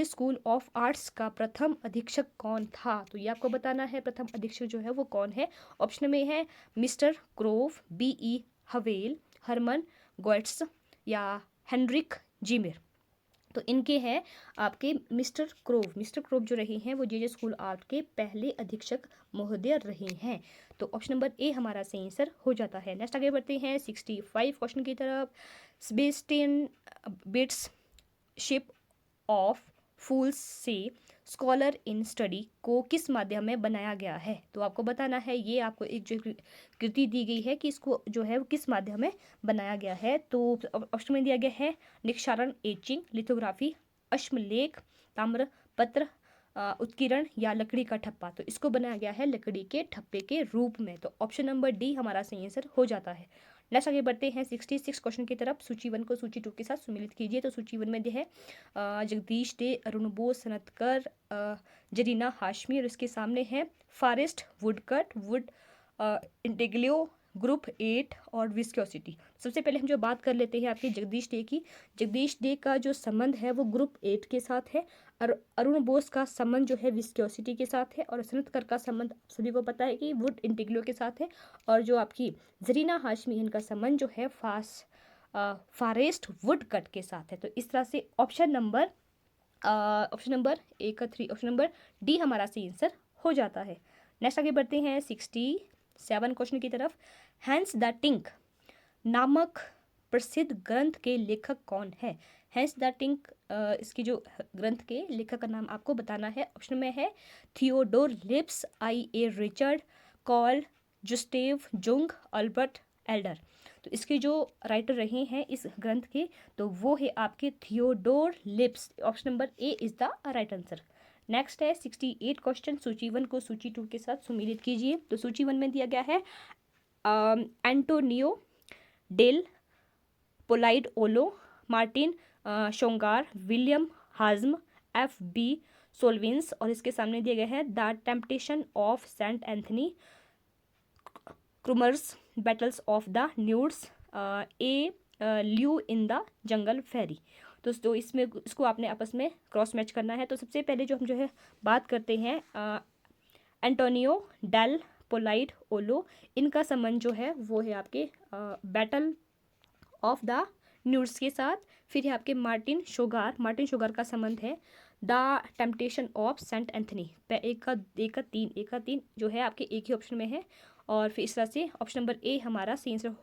school of arts का प्रथम अधीक्षक कौन था? तो ये आपको बताना है प्रथम अधीक्षक जो है वो कौन है। ऑप्शन में है मिस्टर क्रोव, B.E. हवेल, हरमन गोएट्स, या हेनरिक जीमेर। तो इनके हैं आपके मिस्टर क्रोव जो रहे हैं वो जे स्कूल आर्ट के पहले अधीक्षक महोदय रहे हैं। तो ऑप्शन नंबर ए हमारा सही आंसर हो जाता है। नेक्स्ट आगे बढ़ते हैं 65 क्वेश्चन की तरफ। सेबेस्टियन बिट्स शिप ऑफ फूल्स से स्कॉलर इन स्टडी को किस माध्यम में बनाया गया है। तो आपको बताना है, ये आपको एक जो कृति दी गई है कि इसको जो है वो किस माध्यम में बनाया गया है। तो ऑप्शन में दिया गया है निक्षारण, एचिंग, लिथोग्राफी, अश्मलेख, ताम्रपत्र उत्कीर्ण या लकड़ी का ठप्पा। तो इसको बनाया गया है लकड़ी के ठप्पे के रूप में। तो ऑप्शन नंबर डी हमारा सही आंसर हो जाता है। नेक्स्ट आगे बढ़ते हैं 66 क्वेश्चन की तरफ। सूची 1 को सूची 2 के साथ सम्मिलित कीजिए। तो सूची 1 में है जगदीश डे, अरुण बोस, सनतकर, जरीना हाशमी, और इसके सामने है forest, woodcut, would intaglio, group 8 और विस्कोसिटी। सबसे पहले हम जो बात कर लेते हैं आपके जगदीश डे की। जगदीश डे का जो संबंध है वो ग्रुप 8 के साथ है, और अरुण बोस का संबंध जो है विस्कोसिटी के साथ है, और सनतकर का संबंध सभी को पता है कि वुड इंटेग्लियो के साथ है, और जो आपकी जरीना हाशमी इनका संबंध जो है फॉरेस्ट वुडकट के साथ है। तो इस तरह से option number option number D हमारा सही आंसर हो जाता है। नेक्स्ट आगे बढ़ते हैं 67 क्वेश्चन की तरफ। हैंस द टिंक नामक प्रसिद्ध ग्रंथ के लेखक कौन है। हैंस द टिंक इसकी जो ग्रंथ के लेखक का नाम आपको बताना है। ऑप्शन में है Theodor Lipps, I.A. Richard, Carl Gustav Jung, Albert Elder. तो इसके जो राइटर रहे हैं इस ग्रंथ के, तो वो है आपके Theodore lips. Option number A is the right answer. Next है 68 क्वेश्चन। सूची 1 को सूची 2 के साथ सम्मिलित कीजिए। तो सूची 1 में दिया गया है एंटोनियो डेल पोलाइड ओलो, मार्टिन शोंगार, विलियम हाज्म, F.B. सोल्विंस, और इसके सामने दिया गया है the temptation of Saint Anthony, क्रूमर्स, battles of the nudes, a lieu in the jungle fairy. तो इसमें इसको आपने आपस में क्रॉस मैच करना है। तो सबसे पहले जो हम जो है बात करते हैं एंटोनियो डेल पोलाइड ओलो, इनका संबंध जो है वो है आपके बैटल ऑफ द न्यूड्स के साथ। फिर है आपके मार्टिन शोगार का संबंध है the temptation of Saint Anthony. एक का तीन जो है आपके एक ही ऑप्शन में है, और फिर इस तरह से ऑप्शन नंबर ए हमारा सही आंसर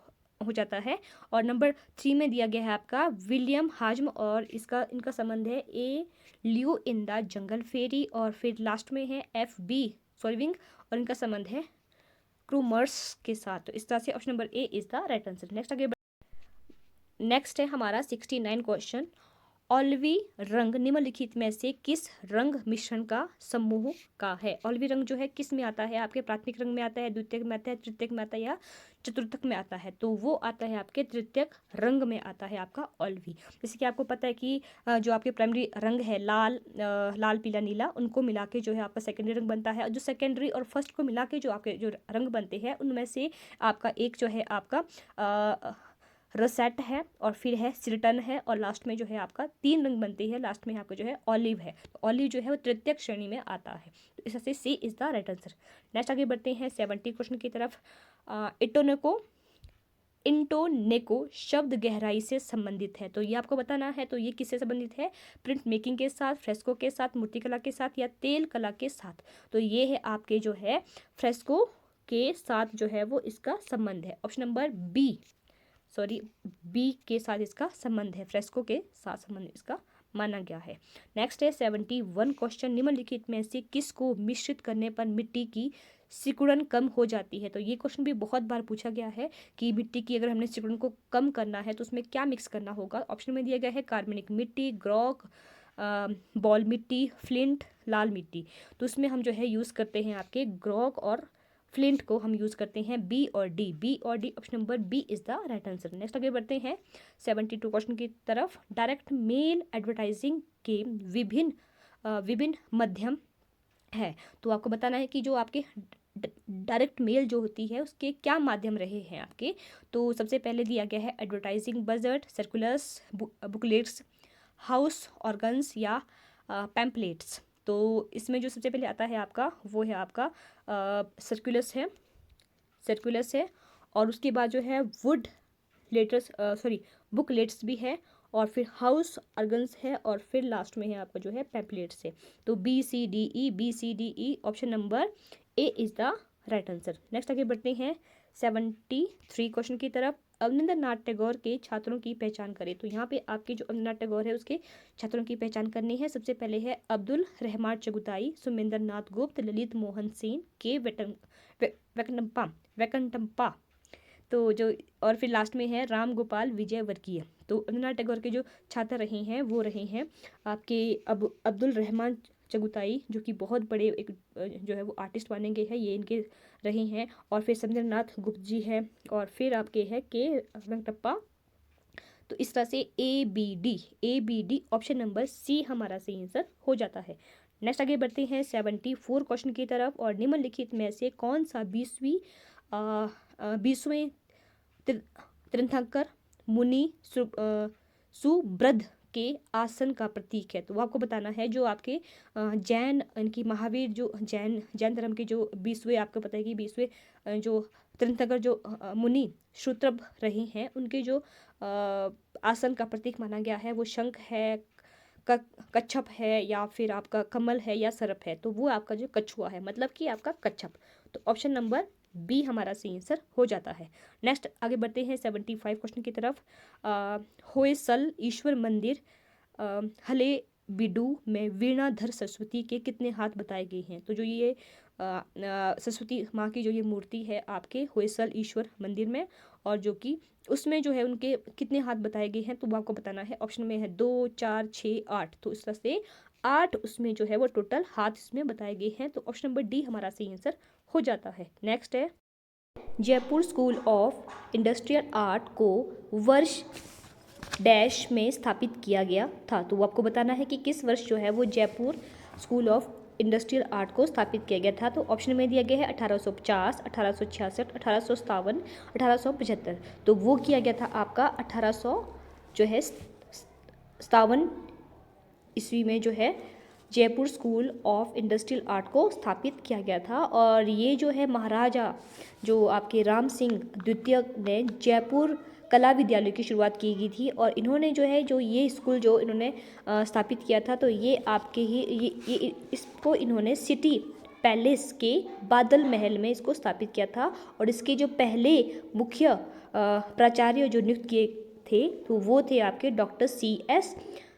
हो जाता है। और नंबर 3 में दिया गया है आपका विलियम हाज्म, और इनका संबंध है ए ल्यू इन द जंगल फेरी, और फिर लास्ट में है F.B. सोल्विंग, और इनका संबंध है क्रूमर्स के साथ। तो इस तरह से option number A is the right answer. Next है हमारा 69 क्वेश्चन। ऑलिवी रंग निम्नलिखित में से किस रंग मिश्रण का समूह का है। ऑलिवी रंग जो है किस में आता है, आपके प्राथमिक रंग में आता है, द्वितीयक में आता है, तृतीयक में आता है या चतुर्थक में आता है। तो वो आता है आपके तृतीयक रंग में आता है आपका ऑलिवी। जैसे कि आपको पता है कि जो आपके प्राइमरी रंग है लाल पीला नीला, उनको मिला के जो है आपका सेकेंडरी रंग बनता है, और जो सेकेंडरी और फर्स्ट को मिला के जो आपके जो रंग बनते हैं उनमें से आपका एक जो है आपका रोसेट है, और फिर है सिल्टन है, और लास्ट में जो है आपका 3 रंग बनते हैं। लास्ट में आपका जो है ऑलिव है। तो ऑलिव जो है वो तृतीयक श्रेणी में आता है। तो इस तरह से C is the right answer. Next आगे बढ़ते हैं 70 क्वेश्चन की तरफ। इंटोनेको शब्द गहराई से संबंधित है। तो ये आपको बताना है। तो ये किससे संबंधित है, प्रिंट मेकिंग के साथ, फ्रेस्को के साथ, मूर्तिकला के साथ, या तेल कला के साथ। तो ये है आपके जो है फ्रेस्को के साथ जो है वो इसका संबंध है। ऑप्शन नंबर बी के साथ इसका संबंध है, फ्रेस्को के साथ संबंध इसका माना गया है। नेक्स्ट है 71 क्वेश्चन। निम्नलिखित में से किसको मिश्रित करने पर मिट्टी की सिकुड़न कम हो जाती है। तो ये क्वेश्चन भी बहुत बार पूछा गया है कि मिट्टी की अगर हमने सिकुड़न को कम करना है तो उसमें क्या मिक्स करना होगा। ऑप्शन में दिया गया है कार्बनिक मिट्टी, ग्रॉक, बॉल मिट्टी, फ्लिंट, लाल मिट्टी। तो उसमें हम जो है यूज़ करते हैं आपके ग्रॉक और फ्लिंट को हम यूज़ करते हैं बी और D. Option number B is the right answer. Next आगे बढ़ते हैं 72 क्वेश्चन की तरफ। डायरेक्ट मेल एडवर्टाइजिंग के विभिन्न मध्यम है। तो आपको बताना है कि जो आपके डायरेक्ट मेल जो होती है उसके क्या माध्यम रहे हैं आपके। तो सबसे पहले दिया गया है advertising budget, circulars, booklets, house organs या पैम्पलेट्स। तो इसमें जो सबसे पहले आता है आपका वो है आपका सर्कुलस है, और उसके बाद जो है बुकलेट्स भी है, और फिर हाउस ऑर्गन्स है, और फिर लास्ट में है आपका जो है पैम्पलेट्स है। तो BCDE option number A is the right answer. Next आगे बढ़ते हैं 73 क्वेश्चन की तरफ। अवनिंद्रनाथ टैगोर के छात्रों की पहचान करें। तो यहाँ पे आपके जो अवनिंद्रनाथ टैगोर है उसके छात्रों की पहचान करनी है। सबसे पहले है अब्दुल रहमान चगुताई, सुमेंद्र नाथ गुप्त, ललित मोहन सेन, के वेकनटम्पा। तो जो और फिर लास्ट में है राम गोपाल विजयवर्गीय। तो अवनिंद्रनाथ टैगोर के जो छात्र रहे हैं वो रहे हैं आपके अब्दुल रहमान चगुताई, जो कि बहुत बड़े एक जो है वो आर्टिस्ट माने गए हैं, ये इनके रहे हैं। और फिर सुमेंद्रनाथ गुप्त जी हैं, और फिर आपके है के वेंकटप्पा। तो इस तरह से A B D option number C हमारा सही आंसर हो जाता है। नेक्स्ट आगे बढ़ते हैं 74 क्वेश्चन की तरफ। और निम्नलिखित में से कौन सा 20वें तीर्थंकर मुनि सुब्रध के आसन का प्रतीक है। तो वो आपको बताना है। जो आपके जैन इनकी महावीर जो जैन धर्म के जो 20वें, आपको पता है कि 20वें जो तीर्थंकर जो मुनि श्रुतभ रहे हैं, उनके जो आसन का प्रतीक माना गया है वो शंख है, कच्छप है, या फिर आपका कमल है, या सर्प है। तो वो आपका जो कछुआ है, मतलब कि आपका कच्छप। तो ऑप्शन नंबर बी हमारा सही आंसर हो जाता है। नेक्स्ट आगे बढ़ते हैं 75 क्वेश्चन की तरफ। होयसल ईश्वर मंदिर हले बिडू में वीणाधर सरस्वती के कितने हाथ बताए गए हैं। तो जो ये सरस्वती माँ की जो ये मूर्ति है आपके होयसल ईश्वर मंदिर में, और जो कि उसमें जो है उनके कितने हाथ बताए गए हैं, तो वो आपको बताना है। ऑप्शन में है 2, 4, 6, 8। तो इस तरह से 8 उसमें जो है वो टोटल हाथ इसमें बताए गए हैं। तो ऑप्शन नंबर डी हमारा सही आंसर हो जाता है। नेक्स्ट है Jaipur school of industrial art को वर्ष डैश में स्थापित किया गया था। तो वो आपको बताना है कि किस वर्ष जो है वो Jaipur school of industrial art को स्थापित किया गया था। तो ऑप्शन में दिया गया है 1850, 1866, 1857, 1875। तो वो किया गया था आपका 1857 ईस्वी में जो है Jaipur school of industrial art को स्थापित किया गया था। और ये जो है महाराजा जो आपके राम सिंह द्वितीय ने जयपुर कला विद्यालय की शुरुआत की गई थी। और इन्होंने जो है जो ये स्कूल जो इन्होंने स्थापित किया था, तो ये आपके ही ये इसको इन्होंने सिटी पैलेस के बादल महल में इसको स्थापित किया था। और इसके जो पहले मुख्य प्राचार्य जो नियुक्त किए थे, तो वो थे आपके डॉक्टर CS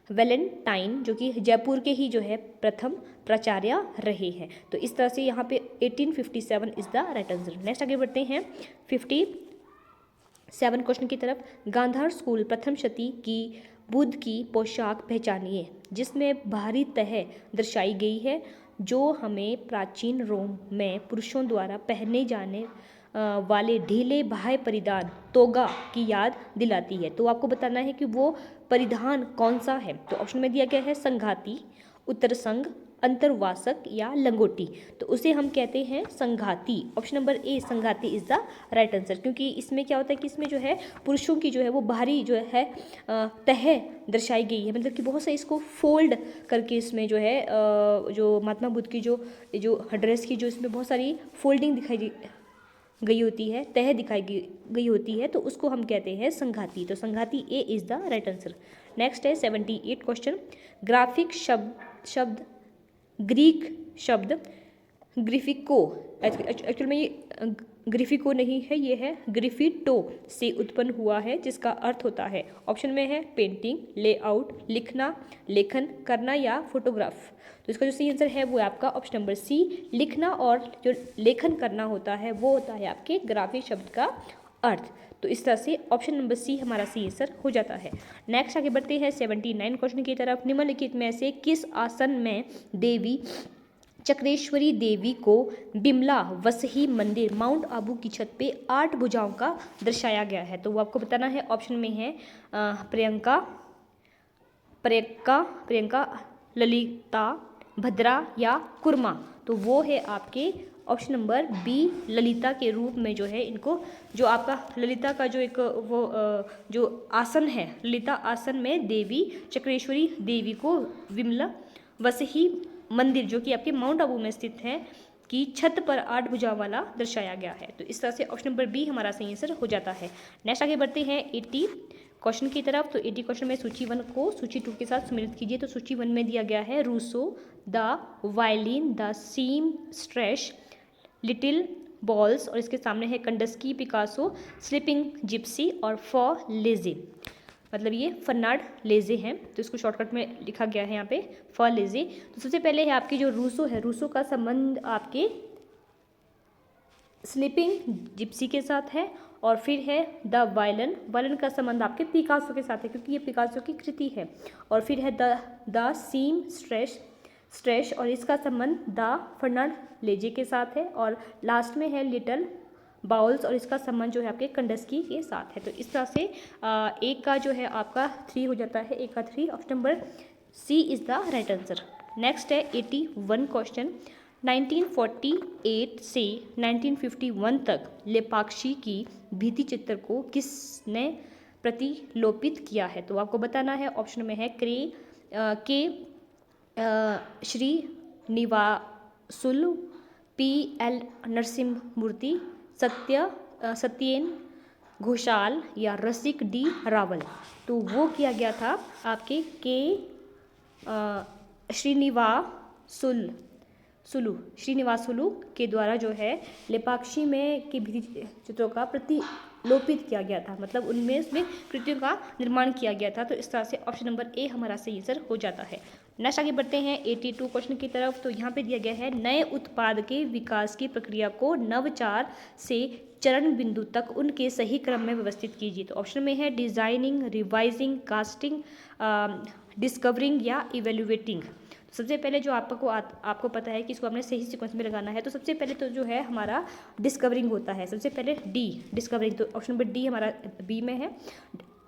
वैलेंटाइन, जो कि जयपुर के ही जो है प्रथम प्राचार्य रहे हैं। तो इस तरह से यहाँ पे 1857 is the right answer. Next आगे बढ़ते हैं 57 क्वेश्चन की तरफ। गांधार स्कूल प्रथम शती की बुद्ध की पोशाक पहचानिए जिसमें बाहरी तह दर्शाई गई है, जो हमें प्राचीन रोम में पुरुषों द्वारा पहने जाने वाले ढीले बाह्य परिधान तोगा की याद दिलाती है। तो आपको बताना है कि वो परिधान कौन सा है। तो ऑप्शन में दिया गया है संघाती, उत्तरसंग, अंतर्वासक या लंगोटी। तो उसे हम कहते हैं संघाती। ऑप्शन नंबर ए संघाती इज द राइट आंसर, क्योंकि इसमें क्या होता है कि इसमें जो है पुरुषों की जो है वो बाहरी जो है तह दर्शाई गई है, मतलब कि बहुत से इसको फोल्ड करके इसमें जो है जो महात्मा बुद्ध की जो ड्रेस की जो इसमें बहुत सारी फोल्डिंग दिखाई गई होती है, तह दिखाई गई होती है, तो उसको हम कहते हैं संघाती। तो संघाती A is the right answer. Next है 78 क्वेश्चन। ग्राफिक शब्द ग्रीक शब्द ग्रिफिको, एक्चुअल में ये ग्रिफिको नहीं है, ये है ग्रिफिटो से उत्पन्न हुआ है, जिसका अर्थ होता है। ऑप्शन में है पेंटिंग, लेआउट, लिखना, लेखन करना या फोटोग्राफ। तो इसका जो सही आंसर है वो आपका ऑप्शन नंबर सी, लिखना और जो लेखन करना होता है वो होता है आपके ग्राफिक शब्द का अर्थ। तो इस तरह से ऑप्शन नंबर सी हमारा सही आंसर हो जाता है। नेक्स्ट आगे बढ़ते हैं 79 क्वेश्चन की तरफ। निम्नलिखित में से किस आसन में देवी चक्रेश्वरी देवी को बिमला वसही मंदिर माउंट आबू की छत पे 8 भुजाओं का दर्शाया गया है? तो वो आपको बताना है। ऑप्शन में है प्रियंका, ललिता, भद्रा या कुर्मा। तो वो है आपके ऑप्शन नंबर बी ललिता के रूप में जो है इनको, जो आपका ललिता का जो एक वो जो आसन है, ललिता आसन में देवी चक्रेश्वरी देवी को विमला वसही मंदिर जो कि आपके माउंट आबू में स्थित है की छत पर 8 भुजा वाला दर्शाया गया है। तो इस तरह से ऑप्शन नंबर बी हमारा सही आंसर हो जाता है। नेक्स्ट आगे बढ़ते हैं 80 क्वेश्चन की तरफ। तो 80 क्वेश्चन में सूची 1 को सूची 2 के साथ सम्मिलित कीजिए। तो सूची 1 में दिया गया है Rousseau, the violin, the seamstress, little balls, और इसके सामने है कंडस्की, पिकासो, स्लीपिंग जिप्सी और फॉर लेजे। मतलब ये फर्नाड लेजे हैं, तो इसको शॉर्टकट में लिखा गया है यहाँ पे फॉर लेजे। तो सबसे पहले है आपकी जो रूसो है, रूसो का संबंध आपके स्लीपिंग जिप्सी के साथ है, और फिर है द वायलिन, वायलिन का संबंध आपके पिकासो के साथ है क्योंकि ये पिकासो की कृति है, और फिर है द सीम स्ट्रेश और इसका संबंध द फर्नाड लेजे के साथ है, और लास्ट में है लिटिल बाउल्स और इसका संबंध जो है आपके कंडस्की के साथ है। तो इस तरह से एक का जो है आपका 3 हो जाता है, एक का 3। Option number C is the right answer. Next है 81 क्वेश्चन। 1948 से 1951 तक लेपाक्षी की भित्ति चित्र को किसने प्रतिलोपित किया है? तो आपको बताना है। ऑप्शन में है के श्रीनिवासुल, PL नरसिम्हमूर्ति, सत्येन घोषाल या रसिक D रावल। तो वो किया गया था आपके के श्रीनिवासुलु के द्वारा जो है लेपाक्षी में के भित्ति चित्रों का प्रतिलोपित किया गया था, मतलब उनमें उसमें कृतियों का निर्माण किया गया था। तो इस तरह से ऑप्शन नंबर ए हमारा सही आंसर हो जाता है। नेक्स्ट आगे बढ़ते हैं 82 क्वेश्चन की तरफ। तो यहाँ पे दिया गया है नए उत्पाद के विकास की प्रक्रिया को नवचार से चरण बिंदु तक उनके सही क्रम में व्यवस्थित कीजिए। तो ऑप्शन में है डिजाइनिंग, रिवाइजिंग, कास्टिंग, डिस्कवरिंग या इवेल्युएटिंग। सबसे पहले जो आपको पता है कि इसको आपने सही सीक्वेंस में लगाना है। तो सबसे पहले तो जो है हमारा डिस्कवरिंग होता है, सबसे पहले डी डिस्कवरिंग। तो ऑप्शन नंबर डी हमारा बी में है,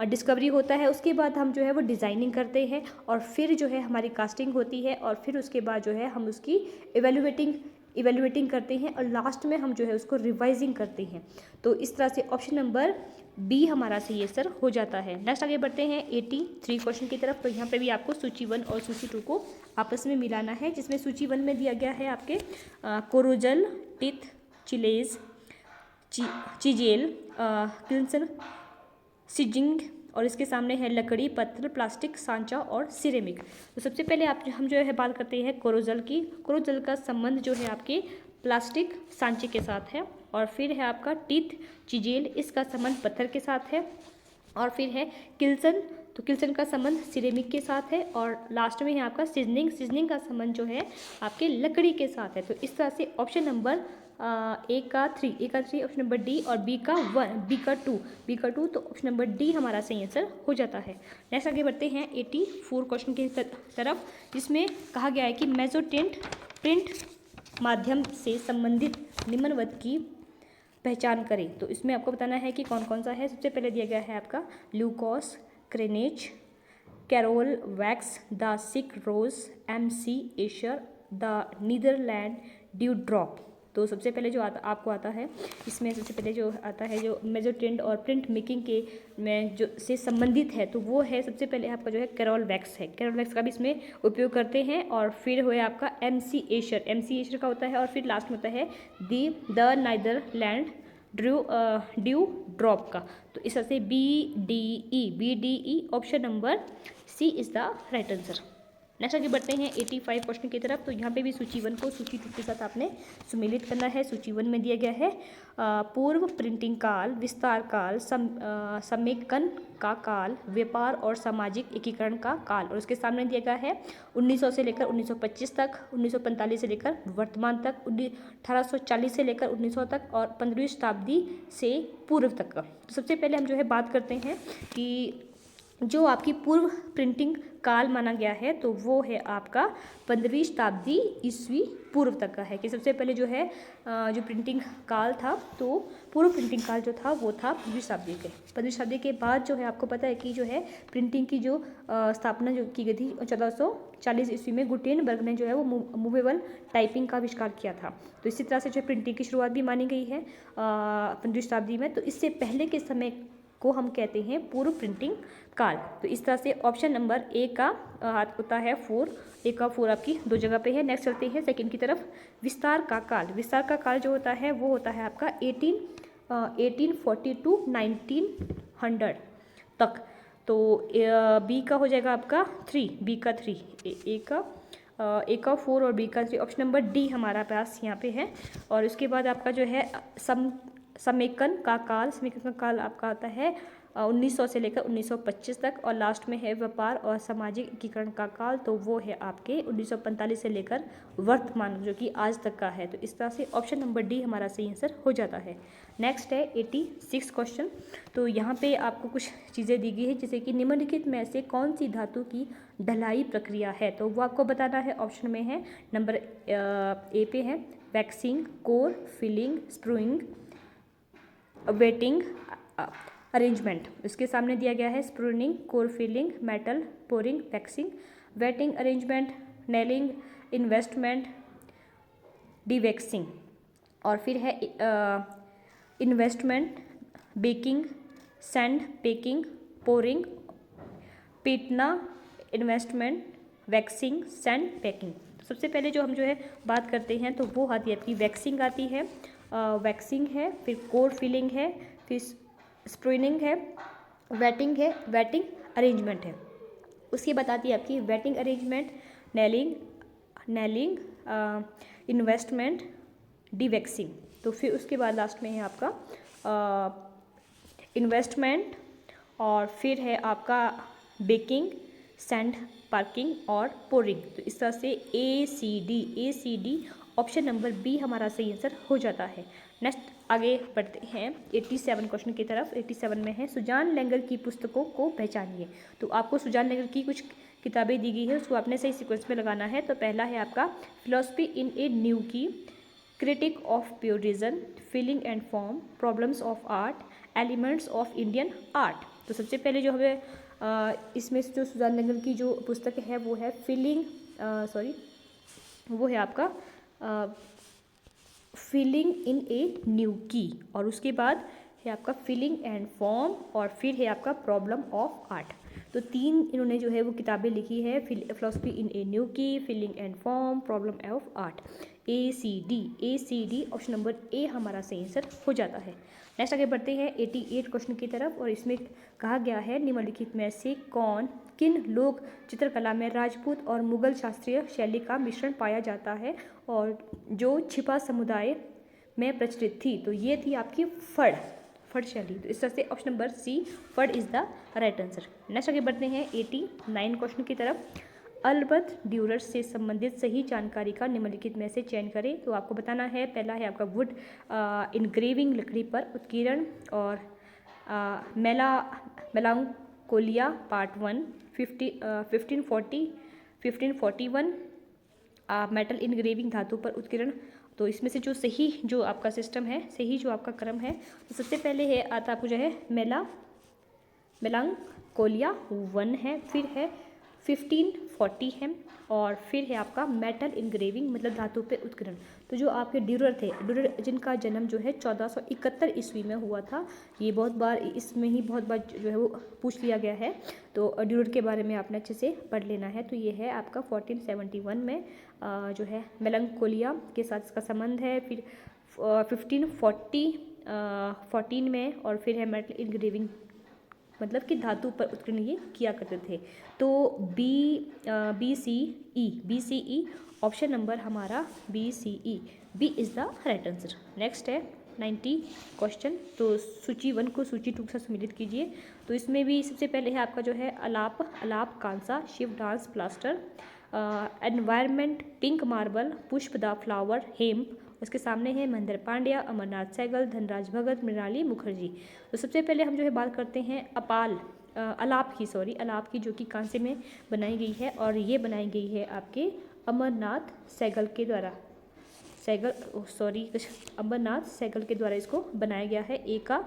डिस्कवरी होता है। उसके बाद हम जो है वो डिज़ाइनिंग करते हैं, और फिर जो है हमारी कास्टिंग होती है, और फिर उसके बाद जो है हम उसकी इवेल्युएटिंग करते हैं, और लास्ट में हम जो है उसको रिवाइजिंग करते हैं। तो इस तरह से ऑप्शन नंबर बी हमारा सही आंसर हो जाता है। नेक्स्ट आगे बढ़ते हैं 83 क्वेश्चन की तरफ। तो यहाँ पे भी आपको सूची 1 और सूची 2 को आपस में मिलाना है, जिसमें सूची 1 में दिया गया है आपके कोरोजल, टिथ, चिलेज, चिजेल, क्लिंसन, सिजिंग, और इसके सामने है लकड़ी, पत्थर, प्लास्टिक, सांचा और सिरेमिक। तो सबसे पहले हम जो है बात करते हैं कोरोजल की। कोरोजल का संबंध जो है आपके प्लास्टिक सांचे के साथ है, और फिर है आपका टीथ चिजेल, इसका संबंध पत्थर के साथ है, और फिर है किल्सन, तो किल्सन का संबंध सिरेमिक के साथ है, और लास्ट में है आपका सीजनिंग का संबंध जो है आपके लकड़ी के साथ है। तो इस तरह से ऑप्शन नंबर ए का 3 ऑप्शन नंबर डी, और बी का 1, बी का 2, तो ऑप्शन नंबर डी हमारा सही आंसर हो जाता है। नेक्स्ट आगे बढ़ते हैं 84 क्वेश्चन की तरफ, जिसमें कहा गया है कि मेसोटेंट प्रिंट माध्यम से संबंधित निम्नवत की पहचान करें। तो इसमें आपको बताना है कि कौन कौन सा है। सबसे पहले दिया गया है आपका Lucas, Cranach, Carol Wax, the sick rose, MC Escher, the Netherland dew drop. तो सबसे पहले जो आपको आता है, इसमें सबसे पहले जो आता है जो मेसोटेंट और प्रिंट मेकिंग के में जो से संबंधित है, तो वो है सबसे पहले आपका जो है कैरोल वैक्स है। कैरोल वैक्स का भी इसमें उपयोग करते हैं, और फिर हुए आपका MC एशर का होता है, और फिर लास्ट में होता है द नीदरलैंड ड्यू ड्रॉप का। तो इस तरह से BDE option number C is the right answer. Next आगे बढ़ते हैं 85 क्वेश्चन की तरफ। तो यहाँ पे भी सूची 1 को सूची 2 के साथ आपने सुमेलित करना है। सूची 1 में दिया गया है पूर्व प्रिंटिंग काल, विस्तार काल, समेकन का काल, व्यापार और सामाजिक एकीकरण का काल, और उसके सामने दिया गया है 1900 से लेकर 1925 तक, 1945 से लेकर वर्तमान तक, 1840 से लेकर 1900 तक, और 15वीं शताब्दी से पूर्व तक का। तो सबसे पहले हम जो है बात करते हैं कि जो आपकी पूर्व प्रिंटिंग काल माना गया है, तो वो है आपका 15वीं शताब्दी ईस्वी पूर्व तक का है। कि सबसे पहले जो है जो प्रिंटिंग काल था, तो पूर्व प्रिंटिंग काल जो था वो था 15वीं शताब्दी के। 15वीं शताब्दी के बाद जो है आपको पता है कि जो है प्रिंटिंग की जो स्थापना जो की गई थी 1440 ईस्वी में गुटेनबर्ग ने जो है वो मूवेबल टाइपिंग का आविष्कार किया था। तो इसी तरह से जो प्रिंटिंग की शुरुआत भी मानी गई है 15वीं शताब्दी में। तो इससे पहले के समय को हम कहते हैं पूर्व प्रिंटिंग काल। तो इस तरह से ऑप्शन नंबर ए का हाथ होता है 4, ए का 4 आपकी 2 जगह पे है। नेक्स्ट चलते हैं सेकंड की तरफ। विस्तार का काल, विस्तार का काल जो होता है वो होता है आपका 1840 टू 1900 तक। तो बी का हो जाएगा आपका 3, बी का 3, ए का 4 और बी का 3। ऑप्शन नंबर डी हमारा पास यहाँ पे है। और उसके बाद आपका जो है समेकन का काल आपका आता है 1900 से लेकर 1925 तक, और लास्ट में है व्यापार और सामाजिक एकीकरण का काल, तो वो है आपके 1945 से लेकर वर्तमान, जो कि आज तक का है। तो इस तरह से ऑप्शन नंबर डी हमारा सही आंसर हो जाता है। नेक्स्ट है 86 क्वेश्चन। तो यहाँ पे आपको कुछ चीज़ें दी गई है, जैसे कि निम्नलिखित में से कौन सी धातु की ढलाई प्रक्रिया है, तो वो आपको बताना है। ऑप्शन में है नंबर ए पे है waxing, core, filling, spruing, weighting, arrangement. इसके सामने दिया गया है spruing, core filling, metal pouring, waxing, weighting, arrangement, nailing, investment, dewaxing. और फिर है investment, baking, sand packing, pouring, पीटना, इन्वेस्टमेंट, वैक्सिंग, सैंड पैकिंग। सबसे पहले जो हम जो है बात करते हैं तो वो आती है आपकी वैक्सिंग आती है, वैक्सिंग है, फिर कोर फिलिंग है, फिर स्प्रूनिंग है, वेटिंग है, वेटिंग अरेंजमेंट है। उसके बाद आती है आपकी वेटिंग अरेंजमेंट, नेलिंग, इन्वेस्टमेंट, डिवैक्सिंग। तो फिर उसके बाद लास्ट में है आपका इन्वेस्टमेंट, और फिर है आपका बेकिंग, सैंड पार्किंग और पोरिंग। तो इस तरह से A C D option number B हमारा सही आंसर हो जाता है। नेक्स्ट आगे बढ़ते हैं 87 क्वेश्चन की तरफ। 87 में है सुजान लैंगर की पुस्तकों को पहचानिए। तो आपको सुजान लैंगर की कुछ किताबें दी गई है, उसको आपने सही सीक्वेंस में लगाना है। तो पहला है आपका philosophy in a new key, critique of purism, feeling and form, problems of art, elements of Indian art. तो सबसे पहले जो हमें इसमें से जो सुजान लैंगर की जो पुस्तक है वो है वो है आपका फीलिंग इन ए न्यू की, और उसके बाद है आपका फीलिंग एंड फॉर्म, और फिर है आपका प्रॉब्लम ऑफ आर्ट। तो 3 इन्होंने जो है वो किताबें लिखी है, philosophy in a new key, feeling and form, problem of art. A C D option number A हमारा सही आंसर हो जाता है। नेक्स्ट आगे बढ़ते हैं 88 क्वेश्चन की तरफ, और इसमें कहा गया है निम्नलिखित में से किन लोक चित्रकला में राजपूत और मुगल शास्त्रीय शैली का मिश्रण पाया जाता है और जो छिपा समुदाय में प्रचलित थी। तो ये थी आपकी फड़ शैली। तो इस तरह से ऑप्शन नंबर सी फड़ is the right answer. Next आगे बढ़ते हैं 89 क्वेश्चन की तरफ। अल्बर्ट ड्यूरर से संबंधित सही जानकारी का निम्नलिखित में से चयन करें। तो आपको बताना है, पहला है आपका वुड इनग्रेविंग, लकड़ी पर उत्कीर्ण, और मेलांकोलिया पार्ट 1 1541, मेटल इनग्रेविंग, धातु पर उत्कीर्ण। तो इसमें से जो सही जो आपका सिस्टम है, सही जो आपका क्रम है, तो सबसे पहले है आता आपको जो है मेलांकोलिया 1 है, फिर है 1540 है, और फिर है आपका मेटल इनग्रेविंग मतलब धातु पे उत्कीर्ण। तो जो आपके ड्यूरर जिनका जन्म जो है 1471 ईस्वी में हुआ था, ये बहुत बार इसमें ही बहुत बार जो है वो पूछ लिया गया है। तो ड्यूरर के बारे में आपने अच्छे से पढ़ लेना है। तो ये है आपका 1471 में जो है मेलांकोलिया के साथ इसका संबंध है। फिर 1514 में, और फिर है मेटल इनग्रेविंग मतलब कि धातु पर उत्कीर्ण ये किया करते थे। तो B C E option number हमारा B is the right answer. Next है 90 क्वेश्चन। तो सूची 1 को सूची 2 के साथ सम्मिलित कीजिए। तो इसमें भी सबसे पहले है आपका जो है अलाप कांसा, Shiva dance plaster, environment pink marble, पुष्प द फ्लावर, हेम्प। उसके सामने है महेंद्र पांड्या, अमरनाथ सहगल, धनराज भगत, मृणाली मुखर्जी। तो सबसे पहले हम जो है बात करते हैं अलाप की, जो कि कांसे में बनाई गई है, और ये बनाई गई है आपके अमरनाथ सहगल के द्वारा। अमरनाथ सहगल के द्वारा इसको बनाया गया है। ए का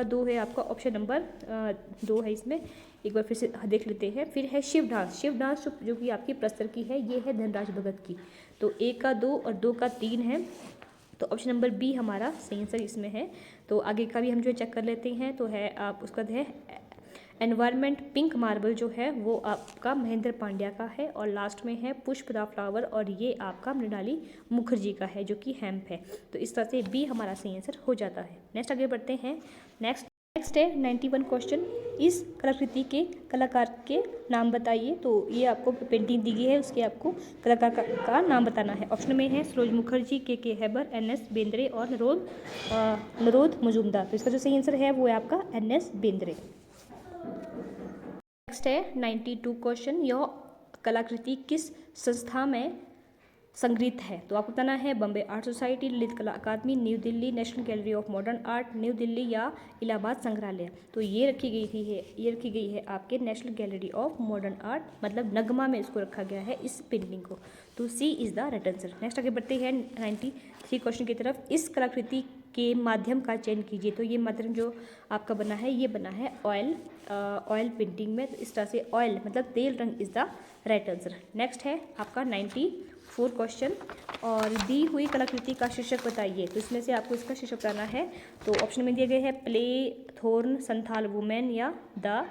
2 है आपका ऑप्शन नंबर 2 है इसमें। एक बार फिर से देख लेते हैं। फिर है शिव डांस जो कि आपकी प्रस्तर की है, ये है धनराज भगत की। तो 1 का 2 और 2 का 3 है। तो ऑप्शन नंबर बी हमारा सही आंसर इसमें है। तो आगे का भी हम जो चेक कर लेते हैं। तो है आप उसका है एनवायरनमेंट पिंक मार्बल जो है वो आपका महेंद्र पांड्या का है, और लास्ट में है पुष्प द फ्लावर, और ये आपका मृणाली मुखर्जी का है जो कि हेम्प है। तो इस तरह से बी हमारा सही आंसर हो जाता है। नेक्स्ट आगे बढ़ते हैं। नेक्स्ट है 91 क्वेश्चन। इस कलाकृति के कलाकार के नाम बताइए। तो ये आपको पेंटिंग दी गई है, उसके आपको कलाकार का नाम बताना है। ऑप्शन में है सरोज मुखर्जी, के हैबर, एन.एस. बेंद्रे और नरोद मजूमदार। तो इसका जो सही आंसर है वो है आपका एन.एस. बेंद्रे। नेक्स्ट है 92 क्वेश्चन, यह कलाकृति किस संस्था में संग्रहित है। तो आपको बताना है Bombay art society, Lalit Kala Akademi, new Delhi, national gallery of modern art, new Delhi या इलाहाबाद संग्रहालय। तो ये रखी गई है आपके national gallery of modern art, मतलब नगमा में इसको रखा गया है इस पेंटिंग को। तो C is the right answer. Next आगे बढ़ते हैं 93 क्वेश्चन की तरफ। इस कलाकृति के माध्यम का चयन कीजिए। तो ये माध्यम जो आपका बना है ये बना है ऑयल पेंटिंग में। तो इस तरह से ऑयल मतलब तेल रंग is the right answer. Next है आपका 94 क्वेश्चन, और दी हुई कलाकृति का शीर्षक बताइए। तो इसमें से आपको इसका शीर्षक बताना है। तो ऑप्शन में दिए गए हैं प्ले, थोर्न, संथाल वुमेन या द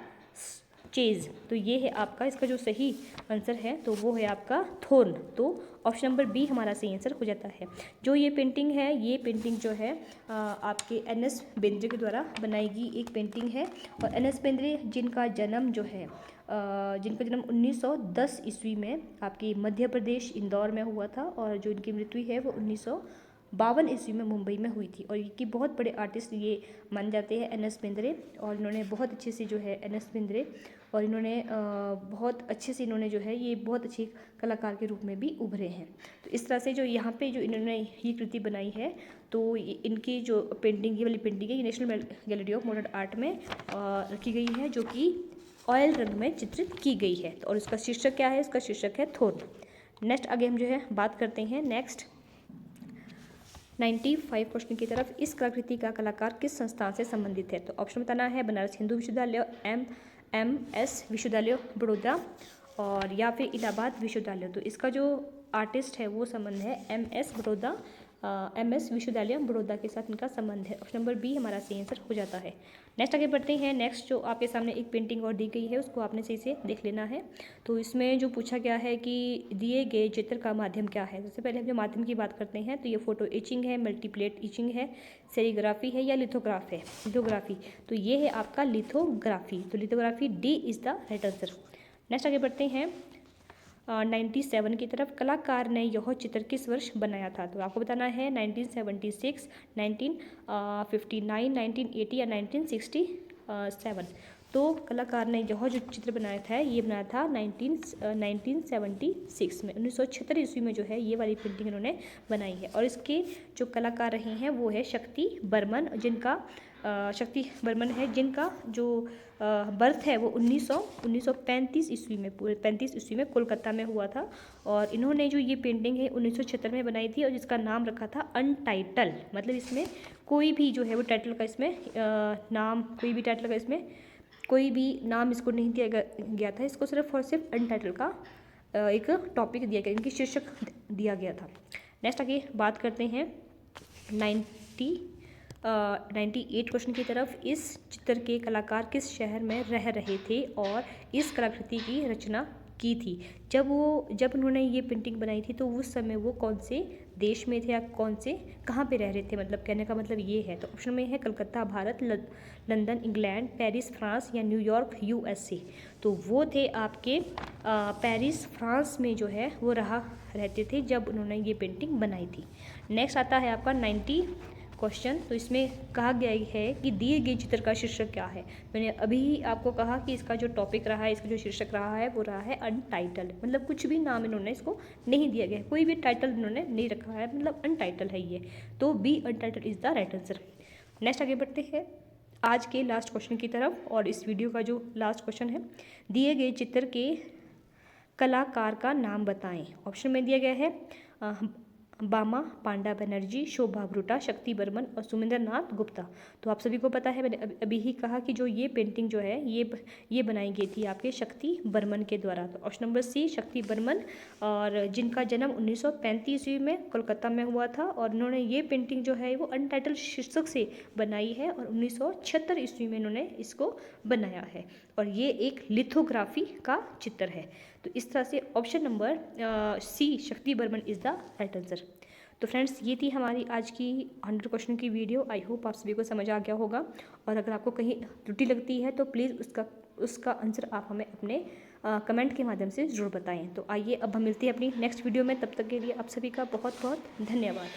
चेज। तो ये है आपका इसका जो सही आंसर है तो वो है आपका थोर्न। तो ऑप्शन नंबर बी हमारा सही आंसर हो जाता है। जो ये पेंटिंग है, ये पेंटिंग जो है आपके एन.एस. बेंद्रे के द्वारा बनाई गई एक पेंटिंग है। और एन.एस. बेंद्रे जिनका जन्म 1910 ईस्वी में आपके मध्य प्रदेश इंदौर में हुआ था, और जो इनकी मृत्यु है वो 1952 ईस्वी में मुंबई में हुई थी। और इनकी बहुत बड़े आर्टिस्ट ये माने जाते हैं एन.एस. बेंद्रे। और इन्होंने बहुत अच्छे से जो है एन.एस. बेंद्रे, और इन्होंने बहुत अच्छे से इन्होंने जो है ये बहुत अच्छे कलाकार के रूप में भी उभरे हैं। तो इस तरह से जो यहाँ पे जो इन्होंने ये कृति बनाई है, तो इनकी जो पेंटिंग, ये वाली पेंटिंग है, ये national gallery of modern art में रखी गई है, जो कि ऑयल रंग में चित्रित की गई है। और उसका शीर्षक क्या है? इसका शीर्षक है थोर्न। नेक्स्ट आगे हम जो है बात करते हैं नेक्स्ट 95 क्वेश्चन की तरफ। इस कलाकृति का कलाकार किस संस्थान से संबंधित है। तो ऑप्शन बताना है बनारस हिंदू विश्वविद्यालय, एम.एस. विश्वविद्यालय बड़ौदा, और या फिर इलाहाबाद विश्वविद्यालय। तो इसका जो आर्टिस्ट है वो संबंध है एम.एस. विश्वविद्यालय बड़ौदा के साथ इनका संबंध है। ऑप्शन नंबर बी हमारा सही आंसर हो जाता है। नेक्स्ट आगे बढ़ते हैं। नेक्स्ट जो आपके सामने एक पेंटिंग और दी गई है उसको आपने सही से देख लेना है। तो इसमें जो पूछा गया है कि दिए गए चित्र का माध्यम क्या है। सबसे पहले हम जो माध्यम की बात करते हैं तो ये फोटो इचिंग है, मल्टीप्लेट इचिंग है, सेरीग्राफी है या लिथोग्राफी। तो ये है आपका लिथोग्राफी। तो lithography D is the right answer. Next आगे बढ़ते हैं 97 की तरफ। कलाकार ने यह चित्र किस वर्ष बनाया था। तो आपको बताना है 1976, 1959, 1980 या 1967। तो कलाकार ने यह जो चित्र बनाया था ये बनाया था 1976 में, 1976 ईस्वी में जो है ये वाली पेंटिंग इन्होंने बनाई है। और इसके जो कलाकार रहे हैं वो है शक्ति बर्मन, जिनका जो बर्थ है वो 1935 ईस्वी में, 35 ईस्वी में कोलकाता में हुआ था। और इन्होंने जो ये पेंटिंग है 1976 में बनाई थी, और जिसका नाम रखा था अनटाइटल। मतलब इसमें कोई भी जो है वो टाइटल का इसमें नाम, कोई भी नाम इसको नहीं दिया गया था। इसको सिर्फ और सिर्फ अनटाइटल का एक टॉपिक दिया गया, इनकी शीर्षक दिया गया था। नेक्स्ट आगे बात करते हैं 98 क्वेश्चन की तरफ। इस चित्र के कलाकार किस शहर में रह रहे थे और इस कलाकृति की रचना की थी। जब उन्होंने ये पेंटिंग बनाई थी तो उस समय वो कौन से देश में थे या कहाँ पे रह रहे थे, मतलब कहने का मतलब ये है। तो ऑप्शन में है Calcutta Bharat, London England, Paris France या न्यूयॉर्क USA। तो वो थे आपके पेरिस फ्रांस में जो है वो रहते थे जब उन्होंने ये पेंटिंग बनाई थी। नेक्स्ट आता है आपका 90 क्वेश्चन। तो इसमें कहा गया है कि दिए गए चित्र का शीर्षक क्या है। मैंने अभी आपको कहा कि इसका जो टॉपिक रहा है, इसका जो शीर्षक रहा है वो रहा है अनटाइटल। मतलब कुछ भी नाम इन्होंने इसको नहीं दिया गया है, कोई भी टाइटल इन्होंने नहीं रखा है, मतलब अनटाइटल है ये। तो B untitled is the right answer. Next आगे बढ़ते हैं आज के लास्ट क्वेश्चन की तरफ, और इस वीडियो का जो लास्ट क्वेश्चन है, दिए गए चित्र के कलाकार का नाम बताएं। ऑप्शन में दिया गया है बामा पांडा बनर्जी, शोभा ब्रूटा, शक्ति बर्मन और सुमेंद्र नाथ गुप्ता। तो आप सभी को पता है, मैंने अभी ही कहा कि जो ये पेंटिंग जो है ये बनाई गई थी आपके शक्ति बर्मन के द्वारा। तो option number C Shakti Burman, और जिनका जन्म 1935 ईस्वी में कोलकाता में हुआ था। और इन्होंने ये पेंटिंग जो है वो अनटाइटल शीर्षक से बनाई है, और 1976 ईस्वी में इन्होंने इसको बनाया है। और ये एक लिथोग्राफी का चित्र है। तो इस तरह से option number C Shakti Burman is the right answer. तो फ्रेंड्स ये थी हमारी आज की 100 क्वेश्चन की वीडियो। आई होप आप सभी को समझ आ गया होगा, और अगर आपको कहीं त्रुटि लगती है तो प्लीज़ उसका आंसर आप हमें अपने कमेंट के माध्यम से ज़रूर बताएं। तो आइए अब हम मिलते हैं अपनी नेक्स्ट वीडियो में, तब तक के लिए आप सभी का बहुत बहुत धन्यवाद।